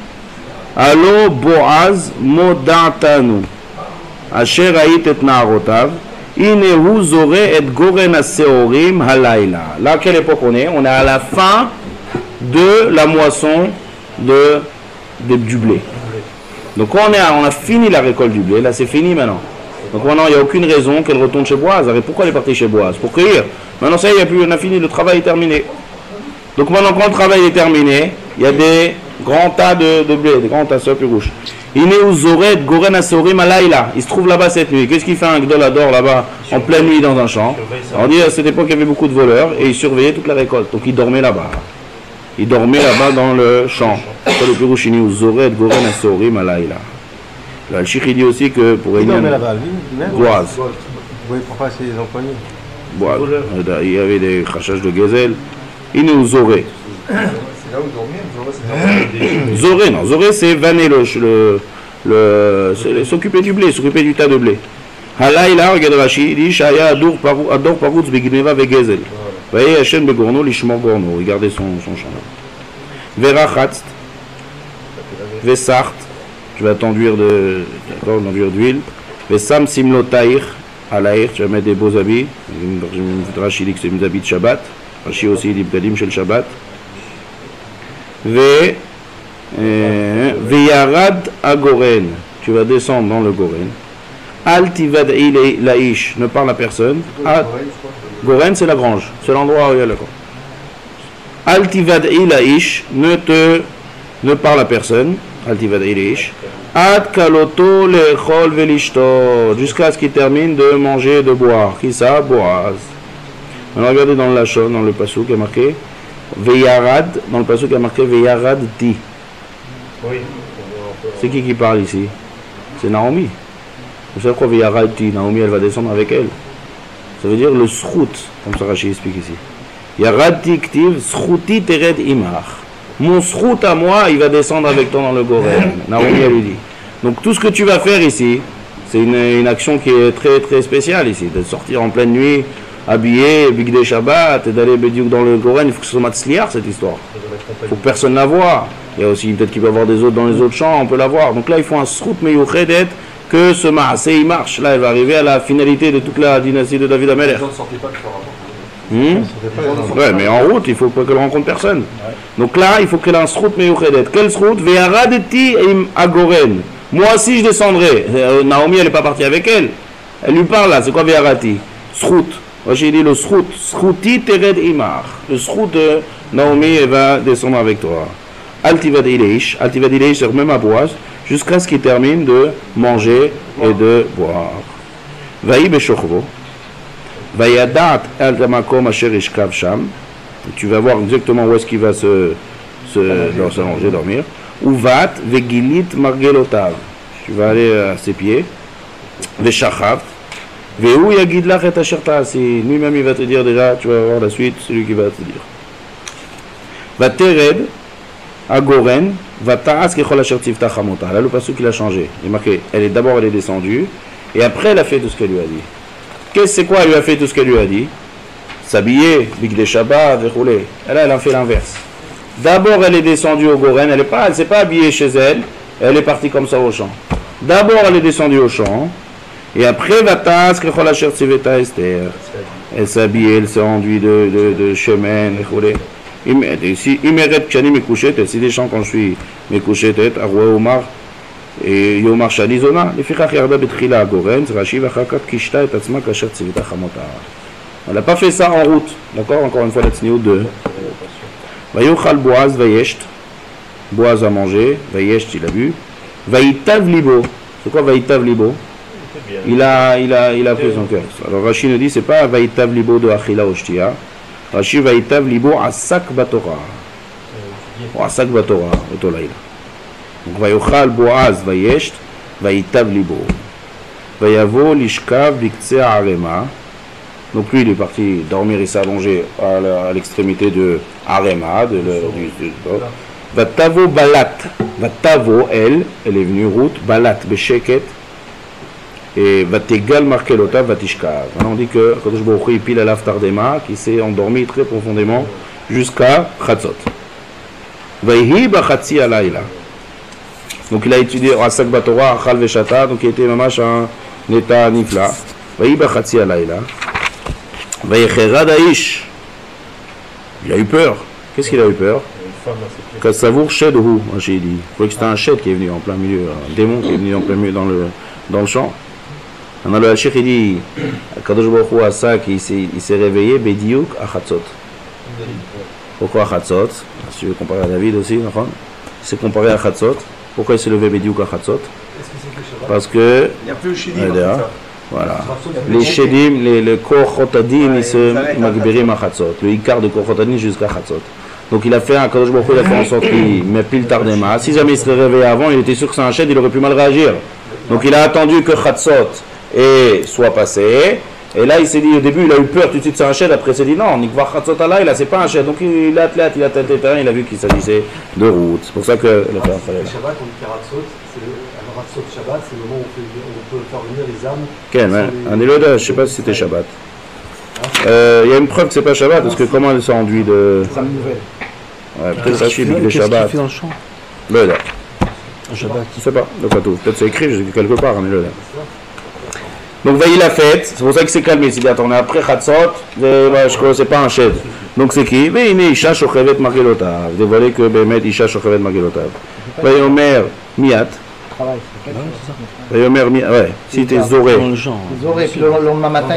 Allo Boaz modatanu asher ait et na'arotav inehu zore et goren haseorim halayla. Là, à quelle époque on est? On est à la fin de la moisson du blé. Donc on a fini la récolte du blé, là c'est fini maintenant. Donc maintenant il n'y a aucune raison qu'elle retourne chez Boaz. Pourquoi elle est partie chez Boaz? Pour cueillir. Maintenant ça y est, on a fini, le travail est terminé. Donc maintenant quand le travail est terminé, il y a des grands tas de blé, des grands tasseurs plus rouges. Inéou Zoret, Goren Asorim Alaïla. Il se trouve là-bas cette nuit. Qu'est-ce qu'il fait un Gdolador là-bas en pleine nuit dans un champ? On dit à cette époque il y avait beaucoup de voleurs et il surveillait toute la récolte. Donc il dormait là-bas. Il dormait là-bas dans le champ. C'est le Pirouche Inéou Zoret, Goren Asorim Alaïla. Le Al-Shikh dit aussi que pour Il dormait Enyan là-bas, lui-même. Boaz. Oui, pourquoi c'est les employés? Boaz. Il y avait des crachages de gazelle. Inéou Zoret. C'est là où dormir, c'est Zoré, non. Zoré, c'est vanner s'occuper du blé, s'occuper du tas de blé. Halaïla, regarde Rashi, il dit Shaya Ador Paroutz Begineva Vegezel. Voyez, Hachem Begorno, Lishmor Gorno. Regardez son champ. Verachatz, Vesart, tu vas t'enduire d'huile. Vesam Simlo Taïr, Halaïr, tu vas mettre des beaux habits. Rashi dit que c'est des habits de Shabbat. Rashi aussi dit Bgadim Shel Shabbat. Veyarad Agoren, tu vas descendre dans le Goren. Altivad Laish, ne parle à personne. Goren, c'est la grange, c'est l'endroit où il y a le corps. Altivad Laish, ne parle à personne. Altivad Laish. Ad Kaloto Lechol Velishto, jusqu'à ce qu'il termine de manger et de boire. Qui ça? Boaz. Alors regardez dans le Lachon, dans le Passouk, il y a marqué Veyarad, dans le passage qui a marqué Veyarad Ti. Oui. C'est qui parle ici? C'est Naomi. Vous savez quoi Veyarad Ti? Naomi, elle va descendre avec elle. Ça veut dire le srout, comme ça Rashi explique ici. Yarad Ti Ktiv, srouti tered imar. Mon srout à moi, il va descendre avec toi dans le Goren. Naomi, elle lui dit. Donc tout ce que tu vas faire ici, c'est une action qui est très très spéciale ici, de sortir en pleine nuit, habillé, Big Day Shabbat, et d'aller dans le Goren. Il faut que ce soit matzliar cette histoire. Il faut que personne la voie. Il y a aussi peut-être qu'il peut y avoir des autres dans les autres champs, on peut la voir. Donc là, il faut un srout meyouchedet, que ce maasé il marche. Là, il va arriver à la finalité de toute la dynastie de David Amelech. Les gens ne sortaient pas de leur rapport. Ouais, mais en route, il faut pas qu'elle rencontre personne. Donc là, il faut qu'elle ait un srout meyouchedet. Quel srout? Ve'aradeti im agoren. Moi aussi, je descendrai. Naomi, elle n'est pas partie avec elle. Elle lui parle là. C'est quoi ve'arati? Srout. Moi j'ai dit le srout, srouti tered imar. Le srout de Naomi va descendre avec toi. Altivad ileish, c'est même à Boaz, jusqu'à ce qu'il termine de manger et de boire. Vaï beshochvo, vayadat al tamakom asher ishkav sham. Tu vas voir exactement où est-ce qu'il va se manger, dormir. Uvat vegilit margelotav. Tu vas aller à ses pieds. Veshachav. Vehu yagid lach et asher ta'asi. Lui-même il va te dire déjà, tu vas voir la suite, c'est lui qui va te dire. Va tered agoren va ta'as kechol asher tivta chamota. Là le pasuk il a changé. Il est marqué, elle est descendue et après elle a fait tout ce qu'elle lui a dit. C'est quoi elle lui a fait tout ce qu'elle lui a dit? S'habiller, big des Shabbat, verrouler. Elle a fait l'inverse. D'abord elle est descendue au Goren, elle s'est pas habillée chez elle, elle est partie comme ça au champ. D'abord elle est descendue au champ. Et après, elle s'habille, elle s'est enduite de chemin, si des chants quand je suis mes couchés tête, à Roi Omar et Yomar Shalizona, elle n'a pas fait ça en route, d'accord? Encore une fois, la tsniout 2. Vayochal Boaz, Vayesht, Boaz a mangé, Vayesht il a bu, Vayitav Libo, c'est quoi Vayitav Libo? Il a pris son cœur. Alors Rashi nous dit c'est pas Vaïtav Libo de Achila Oshtia. Rashi Vaïtav Libo Asak Batora. Ou Asak Batora, Otolaïla. Donc Vayochal Boaz Vayesht, Vaïtav Libo. Vayavo Lishkav Viktsea Arema. Donc lui il est parti dormir et s'allonger à l'extrémité de Arema. Vatavo Balat. Vatavo elle est venue route. Balat Besheket. Et Vategal Markelota Vatishka. On dit que Kadosh Baruch Hu pile à l'Aftardema qui s'est endormi très profondément jusqu'à Chatzot. Vaihi Bachatzi Alayla. Donc il a étudié Asak Batora, Achal Veshata, donc il était mamash un état nifla. Vaihi Bachatzi Alayla. Vaicherad Aish. Il a eu peur. Qu'est-ce qu'il a eu peur? Kassavour Shedhu, j'ai dit. Il croyait que c'était un shed qui est venu en plein milieu, un démon qui est venu en plein milieu dans le champ. Alors le Hachir il dit, Kadosh Baruch Hu Asak, il s'est réveillé, Bediouk à Chatzot. Pourquoi à Chatzot? Si tu veux comparer à David aussi, il s'est comparé à Chatzot. Pourquoi il s'est levé Bediou Kachatzot? Est-ce que c'était Shabbat? Parce que, Il n'y a plus le chédim. voilà, les Shedim, le Kochotadim, ils se magbirim à Chatzot, le Ikar de Kochotadim jusqu'à Chatzot. Donc il a fait un Kadosh Baruch Hu, il a fait en sorte qu'il met pile tardema. Si jamais il serait réveillé avant, il était sûr que c'est un shed, il aurait pu mal réagir. Donc il a attendu que Chatzot soit passé. Et là, il s'est dit, au début, il a eu peur, tout de suite, c'est un shed. Après, il s'est dit, non, Nikvar Chatzot Allah, là, c'est pas un shed. Donc, il a attelé, il a tâté terrain, il a vu qu'il s'agissait de route. C'est pour ça que le père fallait là. Shabbat, on dit Karatsot, c'est Ratsot Shabbat, c'est le moment où on peut faire venir les âmes. Quel, un éloda, je sais pas si c'était Shabbat. Il y a une preuve que c'est pas Shabbat, parce que comment elle s'est enduit de. Ouais, peut-être ça, le Shabbat. fait dans le champ? Le là. Shabbat. Je sais pas, le plateau. Peut-être c'est écrit, je sais quelque part, un éloda. Donc, il a fait, c'est pour ça qu'il s'est calmé. Il s'est dit, attends, on est après Chatzot, je crois que c'est pas un shed. Donc, c'est qui? Mais il est Isha Shochevet Magelotav. Dévoilé que Bémet Isha Shochevet Magelotav. Vayomer Miat. Vayomer Miat, ouais, si t'es Zoré. Zoré, puis le lendemain matin,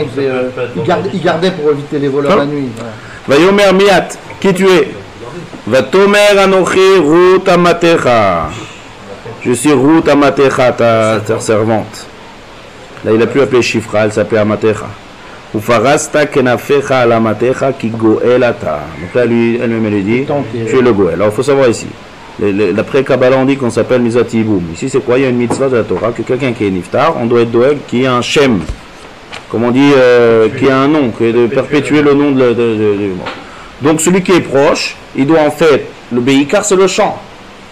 il gardait pour éviter les voleurs la nuit. Vayomer Miat, qui tu es? Vatomer Anochi Ruth Amatecha. Je suis Ruth Amatecha, ta servante. Là, il a pu appeler Shifra, elle s'appelait Amatecha. Ou Farasta Kenafecha Alamatecha qui Goelata. Donc là, lui, elle-même, elle dit, tu es le Goel. Alors, il faut savoir ici. D'après Kabbalah, on dit qu'on s'appelle Mizat Yiboum. Ici, c'est quoi? Il y a une mitzvah de la Torah que quelqu'un qui est Niftar, on doit être Doeg, qui a un Shem. Comme on dit, qui a un nom, qui est de perpétuer le nom de donc, celui qui est proche, il doit en fait, le Beikar, c'est le champ.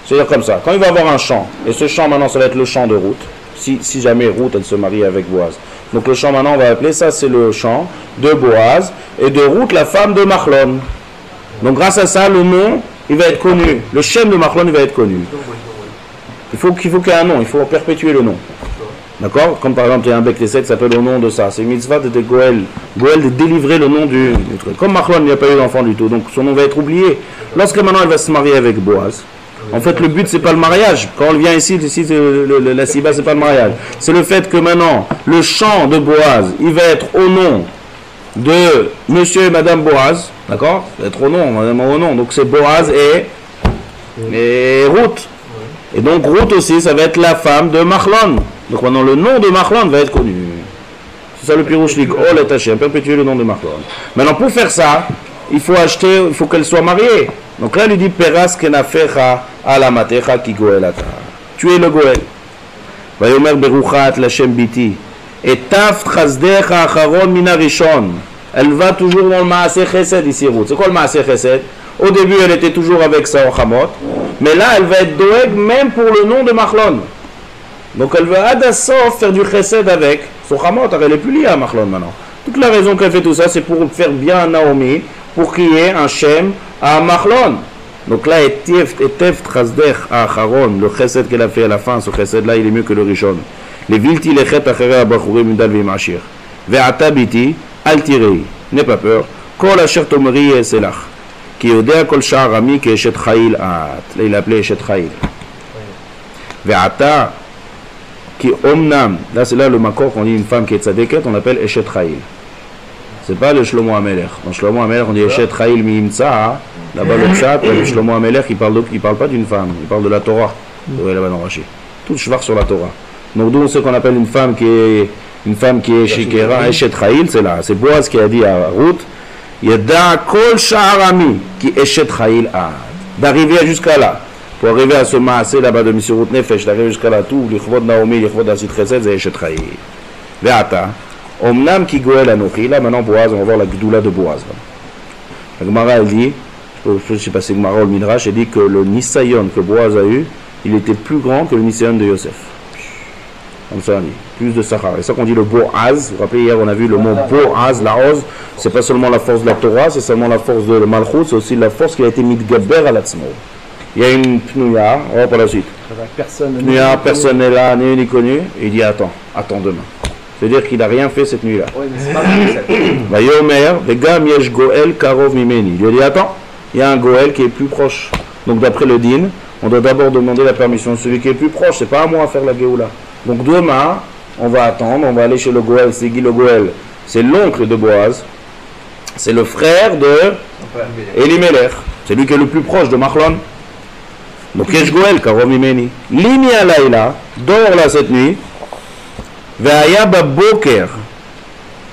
C'est-à-dire comme ça. Quand il va avoir un champ, et ce champ, maintenant, ça va être le champ de Ruth. Si jamais Ruth, elle se marie avec Boaz. Donc le champ maintenant, on va appeler ça, c'est le champ de Boaz et de Ruth, la femme de Machlon. Donc grâce à ça, le nom, il va être connu. Le Shem de Machlon, il va être connu. Il faut qu'il y ait un nom, il faut perpétuer le nom. D'accord? Comme par exemple, il y a un bec qui s'appelle au nom de ça. C'est une mitzvah de Goël. Goël de délivrer le nom du truc. Comme Machlon, il n'y a pas eu d'enfant du tout, donc son nom va être oublié. Lorsque maintenant elle va se marier avec Boaz, en fait, le but, c'est pas le mariage. Quand on vient ici la Siba, c'est pas le mariage. C'est le fait que maintenant, le champ de Boaz, il va être au nom de monsieur et madame Boaz. D'accord? Il va être au nom. Donc, c'est Boaz et Ruth. Et donc, Ruth aussi, ça va être la femme de Machlon. Donc, maintenant, le nom de Machlon va être connu. C'est ça le pirouche lik. Oh, l'attaché, perpétuer le nom de Machlon. Maintenant, pour faire ça, il faut qu'elle soit mariée. Donc là, il lui dit Peras kenafecha alamatecha ki goelata. Tu es le goel. Vayomer beruchat lachem biti. Et taf chazdecha acharon mina rishon. Elle va toujours dans le maaseh chesed ici, Ruth. C'est quoi le maaseh chesed? Au début, elle était toujours avec sa ochamot. Mais là, elle va être doeg même pour le nom de Machlon. Donc elle va adassof faire du chesed avec son ochamot. Elle n'est plus liée à Machlon maintenant. Toute la raison qu'elle fait tout ça, c'est pour faire bien à Naomi, pour qu'il y ait un Shem à Machlon. Donc là, et teft chazdech à Acharon, le chesed qu'elle a fait à la fin, ce chesed là, il est mieux que le Rishon. Les vilti lechet achere abachurim midal v'imashir. Ve'ata biti, al tirei, n'aie pas peur. Kol asher tomri selach. Ki yodea kol sha'ar ami ki eshet chayil at. Là, il appelait eshet chayil. Ve'ata, qui omnam, là c'est là le makor qu'on dit une femme qui est tzadeket, on appelle eshet chayil. C'est pas le Shlomo Amelech. Dans Shlomo Amelech, on dit eshet chayil mi imtsa. Là-bas le pshat, le Shlomo Amelech, il parle pas d'une femme, il parle de la Torah. Là-bas dans Rashi. Tout shvar sur la Torah. Donc d'où on sait qu'on appelle une femme qui est shikera, eshet chayil, c'est là. C'est Boaz qui a dit à Ruth, yada kol sha'arami qui eshet chayil a. D'arriver jusqu'à là. Pour arriver à ce maasé là-bas de Misirut Nefesh, d'arriver jusqu'à là, tout, l'Ichvod Naomi, l'Ichvod Asit Chesed, c'est Eshet Chayil. Ve'ata, Omnam ki goel anochi, là maintenant Boaz, on va voir la Gdoula de Boaz. La Gemara, elle dit, je ne sais pas si c'est Gemara ou le Midrash, elle dit que le Nisayon que Boaz a eu, il était plus grand que le Nisayon de Yosef. Comme ça on dit, plus de Sahar. Et ça qu'on dit le Boaz, vous vous rappelez hier on a vu le mot Boaz, la Oz, c'est pas seulement la force de la Torah, c'est seulement la force de le Malchut, c'est aussi la force qui a été mitgaber à l'Atzmo. Il y a une pnouya, on va par la suite. Pnouya, personne n'est là, ni connu. Et il dit attends demain. C'est-à-dire qu'il n'a rien fait cette nuit-là. Oui, mais c'est pas vrai. Va yomer, vegam yesh goel karov mimeni. Il lui a dit attends, il y a un goel qui est plus proche. Donc d'après le din, on doit d'abord demander la permission de celui qui est plus proche. C'est pas à moi à faire la geoula. Donc demain, on va attendre, on va aller chez le goel. C'est Guy le goel. C'est l'oncle de Boaz. C'est le frère de Elimelech. C'est lui qui est le plus proche de Machlon. Donc Yesh Goel, Karov Mimeni. Limi Alayla, dors là cette nuit. Ve'aya Baboker.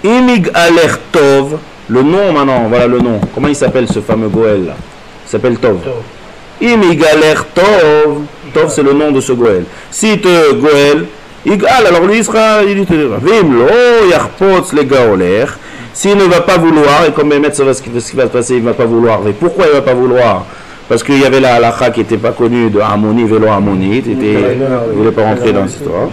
Imig Aler Tov. Le nom maintenant, voilà le nom. Comment il s'appelle ce fameux Goel là? Il s'appelle Tov. Imig Aler Tov. Tov c'est le nom de ce Goel. Si te Goel, Igal, alors lui il sera, il te dira, Vimlo, Yarpots les Gaoler. S'il ne va pas vouloir, et comme Mehmet, ce qui va se passer, il ne va pas vouloir. Mais pourquoi il ne va pas vouloir? Parce qu'il y avait la halakha qui n'était pas connue de Harmonie, vélo Harmonie, il ne voulait pas rentrer dans cette histoire.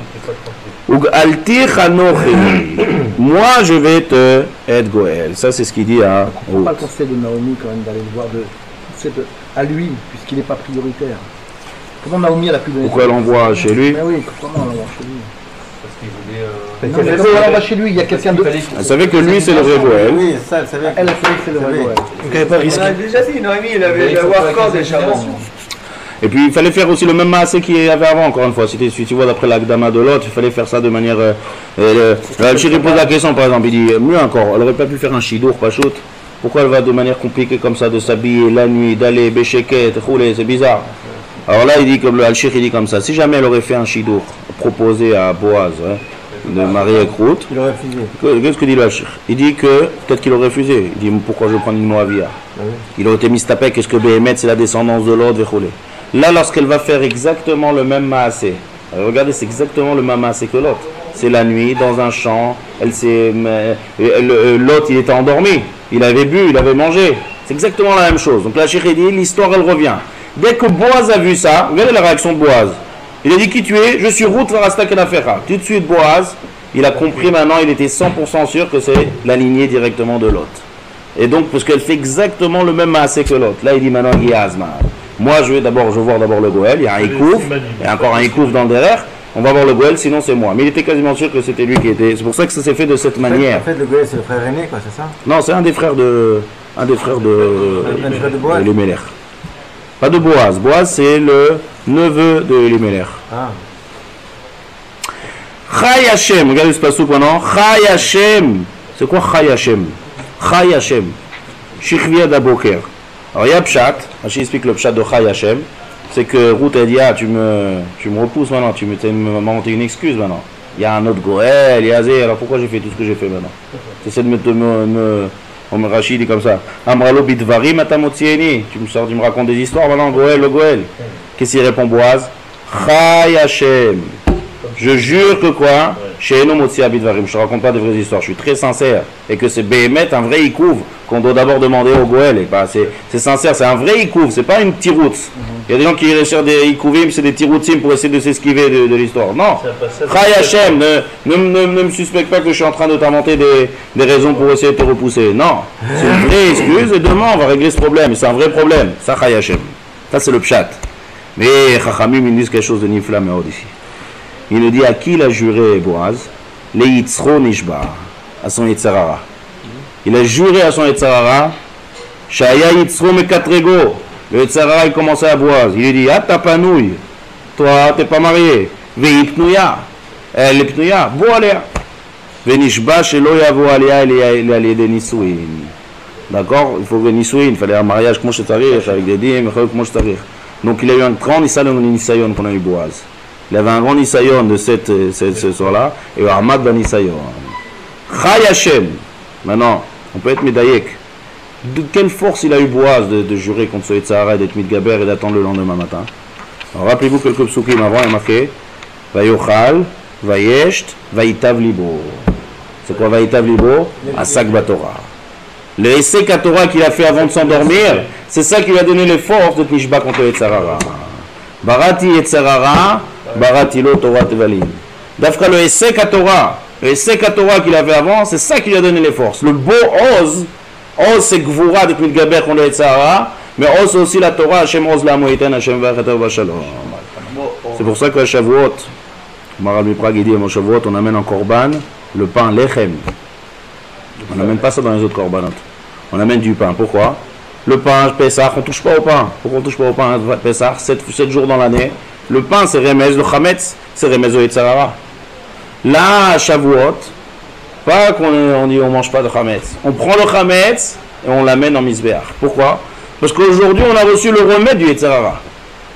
Moi je vais te être Goël. Ça c'est ce qu'il dit à On ne pas le conseil de Naomi quand même d'aller le voir à lui, puisqu'il n'est pas prioritaire. Comment Naomi elle a pu donner? Pourquoi elle envoie chez lui? Mais oui, comment elle envoie chez lui? Parce qu'il voulait. Non, mais comment elle envoie chez lui? Il y a quelqu'un d'autre. Elle savait que lui c'est le vrai Goël. Oui, ça, elle savait. Elle a fait que c'est le vrai Goël. Donc elle n'avait pas risqué. On a déjà dit, Noémie, il avait l'avoir corps déjà. Et puis il fallait faire aussi le même maasé qu'il y avait avant, encore une fois. Si tu vois d'après l'Agdama de l'autre, il fallait faire ça de manière. Al-Shiri pose la question par exemple, il dit mieux encore, elle aurait pas pu faire un shidour, pas shoot. Pourquoi elle va de manière compliquée comme ça, de s'habiller la nuit, d'aller bécheket, rouler, c'est bizarre. Alors là il dit comme le Al-Shiri il dit comme ça, si jamais elle aurait fait un shidour proposé à Boaz, hein, de marier avec Ruth, Il aurait refusé. qu'est-ce que dit le Al-Shiri? Il dit que peut-être qu'il aurait refusé. Il dit pourquoi je vais prendre une Moavia? Il aurait été mistapé, qu'est-ce que Béhémet c'est la descendance de l'autre, rouler. Là, lorsqu'elle va faire exactement le même maasé, regardez, c'est exactement le même maasé que l'autre. C'est la nuit, dans un champ, l'autre, il était endormi, il avait bu, il avait mangé. C'est exactement la même chose. Donc la chérie dit, l'histoire, elle revient. Dès que Boaz a vu ça, regardez la réaction de Boaz. Il a dit, qui tu es? Je suis Ruth Varasta Kenafera. Tout de suite, Boaz, il a compris maintenant, il était 100% sûr que c'est la lignée directement de l'autre. Et donc, parce qu'elle fait exactement le même maasé que l'autre. Là, il dit maintenant, Yazma. Moi, je vais voir d'abord le Goël, il y a un Ikouf, il y a encore un Ikouf dans le derrière, on va voir le Goël, sinon c'est moi. Mais il était quasiment sûr que c'était lui qui était. C'est pour ça que ça s'est fait de cette manière. En fait, le Goël, c'est le frère aîné, quoi, c'est ça? Non, c'est un des frères de Boaz. Elimelech. Pas de Boaz. Boaz, c'est le neveu de Elimelech. Ah. Chai Hashem, regardez ce passage maintenant. Chai Hashem. C'est quoi Chai Hashem? Chai Hashem. Shichvia d'Aboker. Alors il y a Pshat, Rachid explique le Pshat de Chai Hashem, c'est que Ruth a dit, ah tu me repousses maintenant, tu m'as monté une excuse maintenant. Il y a un autre Goël, il y a Zé, alors pourquoi j'ai fait tout ce que j'ai fait maintenant? C'est de Rachid dit comme ça, Amralo bitvarim atamotieni, tu me racontes des histoires maintenant, Goël, le Goël. Qu'est-ce qu'il répond Boaz? Chai Hashem. Je jure que quoi? Chez Eno Motsia Bidvarim, je ne raconte pas de vraies histoires, je suis très sincère. Et que c'est Béhémet, un vrai Ikouf, qu'on doit d'abord demander au Goël. Et bah, c'est sincère, c'est un vrai Ikouf, c'est pas une petite route. Il y a des gens qui recherchent des Ikouvim, c'est des petits routines pour essayer de s'esquiver de l'histoire. Non, Chai Hashem, ne me suspecte pas que je suis en train de t'inventer des raisons pour essayer de te repousser. Non, c'est une vraie excuse et demain on va régler ce problème. C'est un vrai problème, ça Chai Hashem. Ça c'est le Pshat. Mais Chachamim, ils disent quelque chose de Nifla Meod ici. Il nous dit à qui il a juré Boaz? Les Yitzro Nishba, à son Yitzhara. Il a juré à son Yitzhara, Shaya Yitzro Mekatrego. Le Yitzhara, il commençait à Boaz. Il lui dit, ah t'as pas nouille, toi t'es pas marié. Veipnuya, elle est pnuya, boalea. Venishba shelo yavo alea il allait des Nisouin. D'accord? Il faut que Nisouin, il fallait un mariage comme je t'arrive, avec des dîmes, comme je t'arrive. Donc il a eu un grand Nisayon qu'on a eu Boaz. Il avait un grand Nisayon de ce soir-là, et Ahmad ben Nisayon. Chai Hashem. Maintenant, on peut être médaillé. De quelle force il a eu Boaz de jurer contre ce Yitzhara et d'être Midgaber et d'attendre le lendemain matin? Alors rappelez-vous quelques psukim avant, il y a marqué Vayochal, Vayesht, Vayitav Libo. C'est quoi Vayitav Libo? Asak Batora. Le Essek à Torah qu'il a fait avant de s'endormir, c'est ça qui lui a donné les forces de Nishba contre Yitzhara. Barati Yitzhara, Barati lo Torah Tevalim. D'Afra le Essek à Torah, le Essek à Torah qu'il avait avant, c'est ça qui lui a donné les forces. Le beau Oz c'est Gvura de Midgaber contre Yitzhara, mais Oz aussi la Torah, Hashem Oz la Moïten, Hashem Vacheter Vachalom. C'est pour ça qu'à Shavuot, Maral Miprag il dit à Shavuot, on amène en Korban le pain Lechem. On n'amène pas ça dans les autres Korbanot. On amène du pain. Pourquoi? Le pain, Pessah, on ne touche pas au pain. Pourquoi on ne touche pas au pain Pessah 7 jours dans l'année. Le pain, c'est Remez, le Chametz, c'est Remez au Yitzhara. Là, à Shavuot, pas qu'on dit on ne mange pas de Chametz. On prend le Chametz et on l'amène en Misbéach. Pourquoi? Parce qu'aujourd'hui, on a reçu le remède du Yitzhara.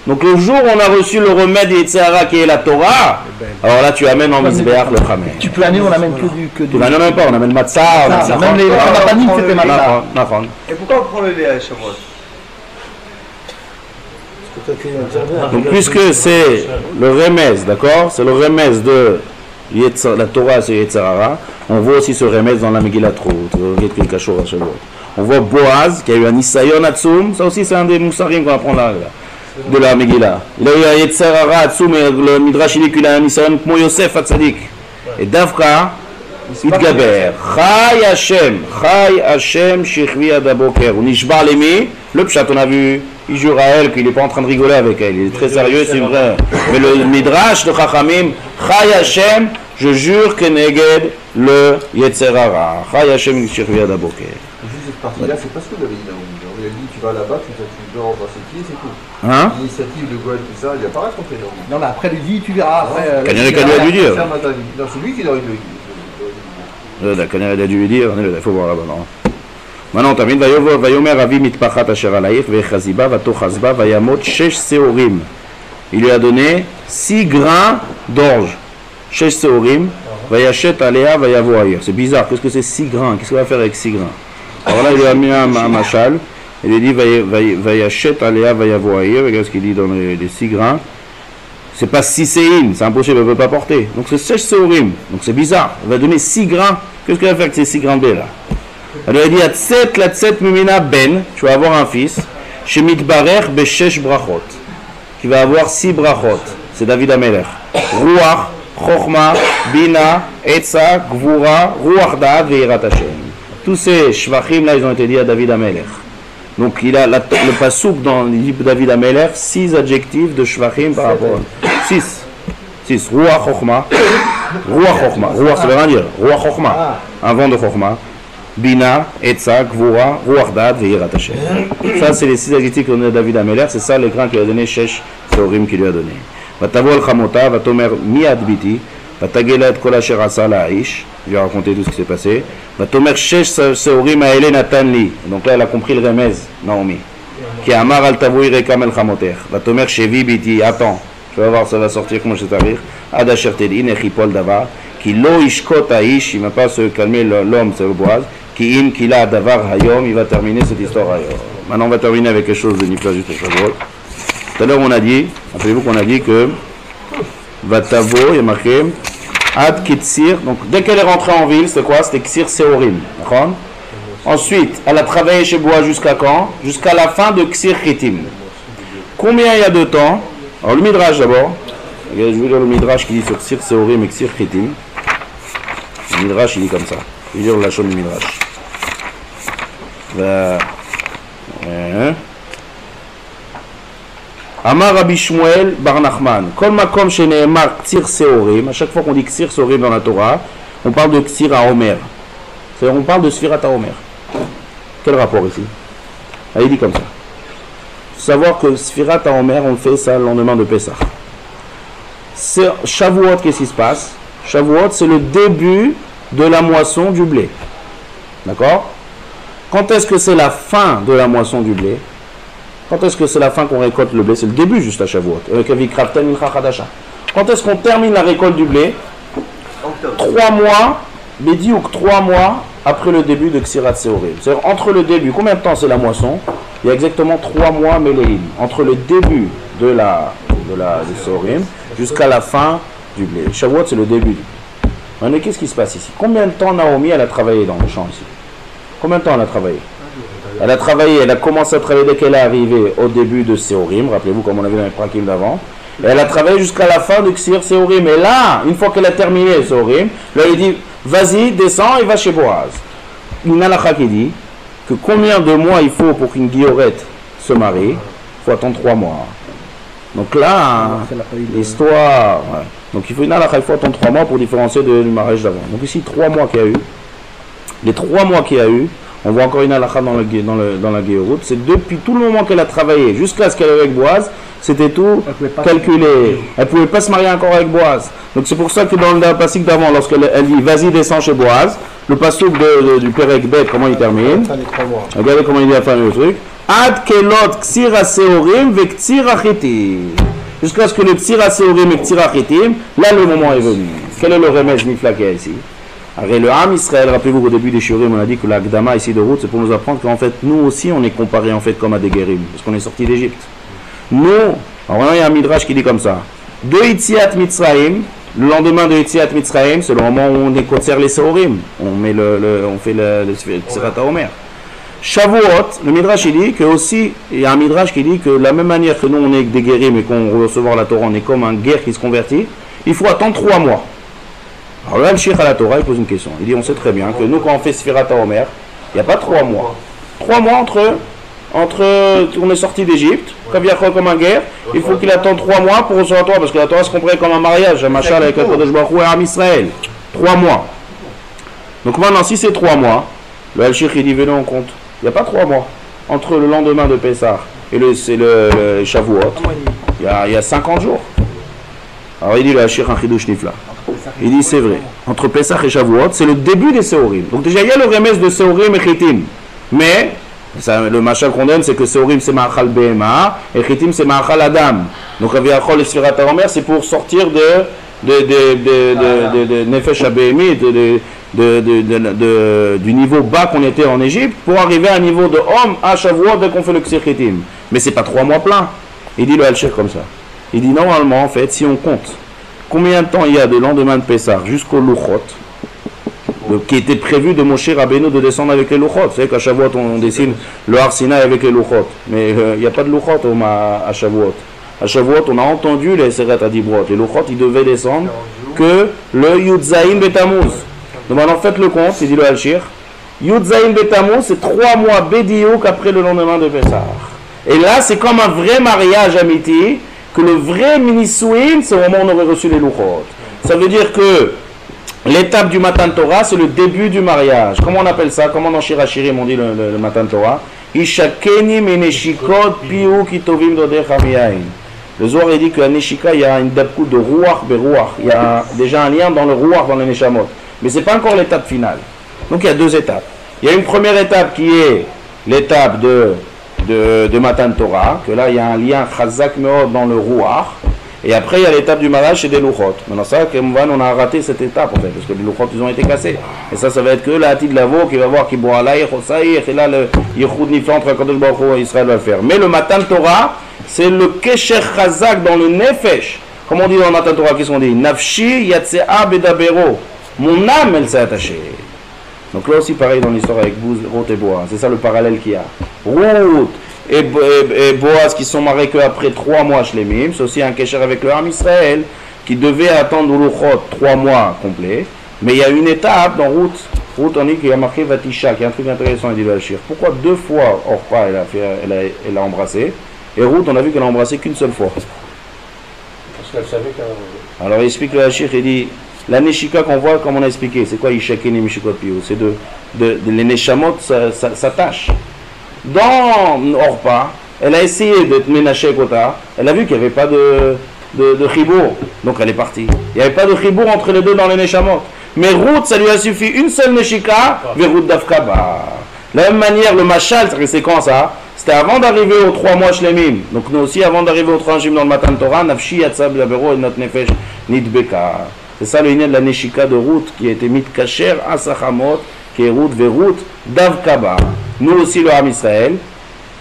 Donc le jour où on a reçu le remède Yetzirah qui est la Torah, alors là tu amènes en Mizbeach le Khamer. Tu peux amener, on amène que du. Tu l'amènes même pas, on amène Matzah, on amène Même les rabbiniques, c'était matzah. Et pourquoi on prend le lait à Shavuot? Donc puisque c'est le remède, d'accord, c'est le remède de la Torah sur Yetzirah, on voit aussi ce remède dans la Megillat Ruth. On voit Boaz qui a eu un Isayon Atsum, ça aussi c'est un des moussarim qu'on apprend là, de la Megillah. Il a eu un Yetzirah Atsum et le Midrash il dit qu'il a un Isayon comme Yosef Hatzadik. Et Davka, Itgaber, Chai Hashem, Shechvi Adaboker, ou Nishbar Lemi, le Pshat on a vu, il jure à elle qu'il n'est pas en train de rigoler avec elle, il est très sérieux, c'est vrai. Mais le Midrash de Chachamim, Chai Hashem, je jure que Neged le Yetzirah, Chai Hashem, Shechvi Adaboker. Juste cette partie-là, c'est pas ce que vous avez dit Naomi. On lui a dit tu vas là-bas, tu dors dans cette pied, c'est tout. Hein? L'initiative de Goël, tout ça, il n'y a pas raconté Naomi. Non, mais après, lui dit, tu verras. Après, Quand il y en a qu'à lui a dû dire. Non, c'est lui qui doit lui dire. Quand il a dû lui dire, il faut voir là-bas. Maintenant, on termine. Vayomer Avi mitpachat asher alaïch vechaziba vatochazba vayamot shesh seorim. Il lui a donné 6 grains d'orge. Shesh seorim vayachet alea vayavoair. C'est bizarre. Qu'est-ce que c'est 6 grains? Qu'est-ce qu'il va faire avec 6 grains? Alors là, il lui a mis un machal. Il lui dit vayachet alea vayavoair. Regarde ce qu'il dit dans les 6 grains. C'est pas 6 séim, c'est impossible, elle ne peut pas porter. Donc c'est sèche séorim. Donc c'est bizarre. Elle va donner 6 grains. Qu'est-ce qu'elle va faire avec ces 6 grains B là? Elle lui a dit la tset mimina ben, tu vas avoir un fils, chez mitbarer beshesh brachot, qui va avoir 6 brachot. C'est David Amelech. Ruach, Chochma, Bina, Etza, Gvura, Ruach Da'at ve'irat Hashem. Tous ces shvachim là, ils ont été dit à David Amelech. Donc il a le pasouk dans le livre de David Amelech, 6 adjectifs de shvachim par rapport à 6. Ruach Chochma. Ruach ça veut rien dire. Ruach Chochma. Un vent de Chochma. Bina, Etza, Gvura, Ruach Da'at ve'irat Hashem. Ça c'est les 6 adjectifs qu'on a à David Amelech. C'est ça le grain qu'il a donné, Shesh Seorim qu'il lui a donné. Vatavo al Chamota, Vatomer miad biti. Vatagela et kol asher asa la'aish. Je vais raconter tout ce qui s'est passé. Vatomer shesh seorim ha'ele natan li. Donc là, elle a compris le remez, Naomi. Qui a amar al tavoui rekam el chamoter. Vatomer shevi biti. Attends, tu vas voir, ça va sortir comment je vais t'arriver. Ad asher tedin echipol davar. Qui lo ishkot ha'ish. Il ne va pas se calmer l'homme, c'est le Boaz. Qui in kila davar hayom. Il va terminer cette histoire hayom. Maintenant, on va terminer avec quelque chose de nifla juste pour Shavuot. Tout à l'heure, on a dit, rappelez-vous qu'on a dit que Vatavo, il y a marqué Ad Kitsir. Donc dès qu'elle est rentrée en ville, c'était quoi? C'était Ktsir Seorim. D'accord? Ensuite, elle a travaillé chez Boaz jusqu'à quand? Jusqu'à la fin de Ktsir Chitim. Combien il y a de temps? Alors le Midrash d'abord. Je vais lire le Midrash qui dit sur Ktsir Seorim et Ktsir Chitim. Le Midrash il dit comme ça. Je vais lire la chose du Midrash. Amar Rabbi Shmuel Bar Nachman. Kol makom sheneemar Ktsir Seorim. À chaque fois qu'on dit Ktsir Seorim dans la Torah, on parle de Ktsir HaOmer. C'est-à-dire on parle de Sfirat HaOmer. Quel rapport ici? Il dit comme ça. Il faut savoir que Sfirat HaOmer, on fait ça le lendemain de Pessah. Shavuot, qu'est-ce qui se passe? Shavuot, c'est le début de la moisson du blé. D'accord? Quand est-ce que c'est la fin de la moisson du blé? Quand est-ce que c'est la fin qu'on récolte le blé? C'est le début juste à Shavuot. Quand est-ce qu'on termine la récolte du blé? 3 mois, Bédiouk 3 mois après le début de Ksirat Seorim. C'est-à-dire entre le début, combien de temps c'est la moisson? Il y a exactement 3 mois Méléim. Entre le début de Seorim jusqu'à la fin du blé. Shavuot c'est le début. Mais qu'est-ce qui se passe ici? Combien de temps Naomi elle a travaillé dans le champ ici? Combien de temps elle a travaillé? Elle a travaillé, elle a commencé à travailler dès qu'elle est arrivée au début de Seorim, rappelez-vous comme on a vu dans les prakim d'avant. Et elle a travaillé jusqu'à la fin de Ksir Seorim. Et là, une fois qu'elle a terminé Seorim, là il dit, vas-y, descends et va chez Boaz. Une halakha qui dit que combien de mois il faut pour qu'une guillorette se marie? Il faut attendre 3 mois. Donc là, l'histoire... Ouais. Donc il faut une halakha, il faut attendre 3 mois pour différencier du mariage d'avant. Donc ici, 3 mois qu'il y a eu. Les 3 mois qu'il y a eu, on voit encore une halakha dans la guéroute, c'est depuis tout le moment qu'elle a travaillé jusqu'à ce qu'elle est avec Boaz, c'était tout calculé. Elle ne pouvait pas se marier encore avec Boaz. Donc c'est pour ça que dans le pasuk d'avant, lorsqu'elle dit vas-y descends chez Boaz, le pasuk du Perek Bet, comment il termine? Regardez comment il dit à la fin du truc. Ad kelot ksira seorim ve ksira chitim. Jusqu'à ce que le ksira seorim et ksira chitim, là le moment est venu. Quel est le remède nifla qu'il y a ici? Alors, le Ham Israël, rappelez-vous qu'au début des Shurim, on a dit que la Gdama ici de route, c'est pour nous apprendre qu'en fait, nous aussi, on est comparés en fait comme à des guérim, parce qu'on est sortis d'Égypte. Nous, alors il y a un midrash qui dit comme ça, de Yitziat Mitzrayim, le lendemain de Yitziat Mitzrayim, c'est le moment où on écoutser les Seorim, on fait le Ksirat HaOmer. Shavuot, le midrash il dit que aussi, il y a un midrash qui dit que de la même manière que nous on est des guérim et qu'on recevoir la Torah, on est comme un guerre qui se convertit, il faut attendre 3 mois. Alors là, le Sheikh à la Torah, il pose une question. Il dit, on sait très bien que nous, quand on fait Sfirat HaOmer, il n'y a pas 3 mois. 3 mois entre on est sorti d'Égypte, comme un guerre, il faut qu'il attende 3 mois pour recevoir la Torah, parce que la Torah se comprend comme un mariage, un machal avec le Kodesh Baruch Hu et Am Israël. 3 mois. Donc maintenant, si c'est 3 mois, le Sheikh il dit, venez en compte. Il n'y a pas 3 mois. Entre le lendemain de Pessah et le Shavuot, il y a 50 jours. Alors il dit, le Sheikh un chidouch nifla. Il dit c'est vrai, entre Pesach et Shavuot, c'est le début des Seorim. Donc déjà il y a le remède de Seorim et Chitim. Mais ça, le machal qu'on donne, c'est que Seorim c'est Ma'achal Behema et Chitim c'est Ma'achal Adam. Donc Aviachol et Sfirat HaOmer c'est pour sortir de Nefesh HaBehemi, du niveau bas qu'on était en Égypte, pour arriver à un niveau de homme à Shavuot dès qu'on fait le Ksir Chitim. Mais c'est pas 3 mois plein. Il dit le Al-Sheikh comme ça. Il dit normalement en fait si on compte combien de temps il y a de lendemain de Pessah jusqu'au Luchot, qui était prévu de Moshe Rabbeinu de descendre avec les Luchot. Vous savez qu'à Shavuot on dessine le Har Sinaï avec les Luchot, mais il n'y a pas de Luchot à Shavuot. À Shavuot on a entendu les Seret Adibrot, les Luchot ils devaient descendre que le Yudzaïm Betamuz. Donc maintenant faites le compte, il dit le Al-Shir, Yudzaïm Betamuz c'est 3 mois Bédiouk après le lendemain de Pessah. Et là c'est comme un vrai mariage amitié, que le vrai Minisouim, c'est au moment où on aurait reçu les Luchot. Ça veut dire que l'étape du Matan Torah, c'est le début du mariage. Comment on appelle ça? Comment dans Shirachirim on dit le Matan Torah? Ishakeni meneshikot piu kitovim dodecha miyain. Le Zohar il dit qu'à Neshika, il y a une dabkou de Ruach beruach. Il y a déjà un lien dans le Ruach, dans le Neshamot. Mais ce n'est pas encore l'étape finale. Donc il y a 2 étapes. Il y a une première étape qui est l'étape de Matan Torah, que là il y a un lien chazak meod dans le Ruach, et après il y a l'étape du mariage chez des Luchot. Maintenant ça, on a raté cette étape en fait, parce que les Luchot ils ont été cassés. Et ça va être que la Hatid Lavo qui va voir qui boit l'aïr, et là le Yichud Nifla entre Kadosh Baruch Hu et Israël va le faire. Mais le Matan Torah, c'est le Kesher chazak dans le Nefesh. Comme on dit dans le Matan Torah, qu'est-ce qu'on dit? Nafshi yatsea bedabero. Mon âme elle s'est attachée. Donc là aussi pareil dans l'histoire avec Ruth et Boaz, c'est ça le parallèle qu'il y a. Ruth et Boaz qui sont mariés qu'après 3 mois shlemim, c'est aussi un kesher avec le Ham Israël qui devait attendre Luchot 3 mois complets, mais il y a une étape dans Ruth on dit qu'il y a marqué Vatisha, qui est un truc intéressant, il dit Al-Shir. Pourquoi 2 fois Orpa elle a embrassé, et Ruth on a vu qu'elle a embrassé qu'une seule fois? Parce qu'elle savait qu'elle... Alors il explique le Al-Shir, il dit la Neshika qu'on voit, comme on a expliqué, c'est quoi Ishakeni Mishikot Piou? C'est les Neshamot s'attachent. Dans Orpa, elle a essayé d'être Menashe Kota, elle a vu qu'il n'y avait pas de Chibour, donc elle est partie. Il n'y avait pas de Chibour entre les deux dans les Neshamot. Mais Ruth, ça lui a suffi une seule Neshika, vers Ruth Dafkaba. De la même manière, le Machal, c'est quand ça? C'était avant d'arriver aux 3 mois Shlemim. Donc nous aussi, avant d'arriver aux 3 Shlemim dans le Matan Torah, Nafshi Yatsab Labero et notre Nefesh Nidbeka. C'est ça le lien de la Neshika de Ruth qui a été mit Kacher à Sachamot, qui est Ruth vers Ruth Davkaba. Nous aussi le Ham Israël,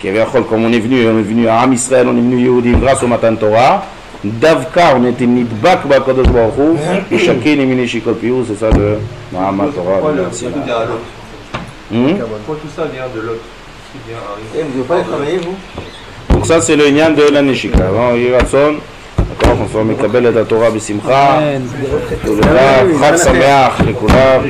qui avait comme on est venu à Ham Israël, on est venu Yehudim grâce au Matan Torah. Davka, on était Nidbak Bakodesh Baruch Hu, et chacun est Neshikot Piou, c'est ça le Matan Torah. Pourquoi tout vient à l'autre? Pourquoi tout ça vient de l'autre? Vous n'avez pas travaillé vous? Donc ça c'est le lien de la Neshika. Yiratzon. d'accord, on se מקבל את התורה בשמחה, ולכולם, חג שמח לכולם.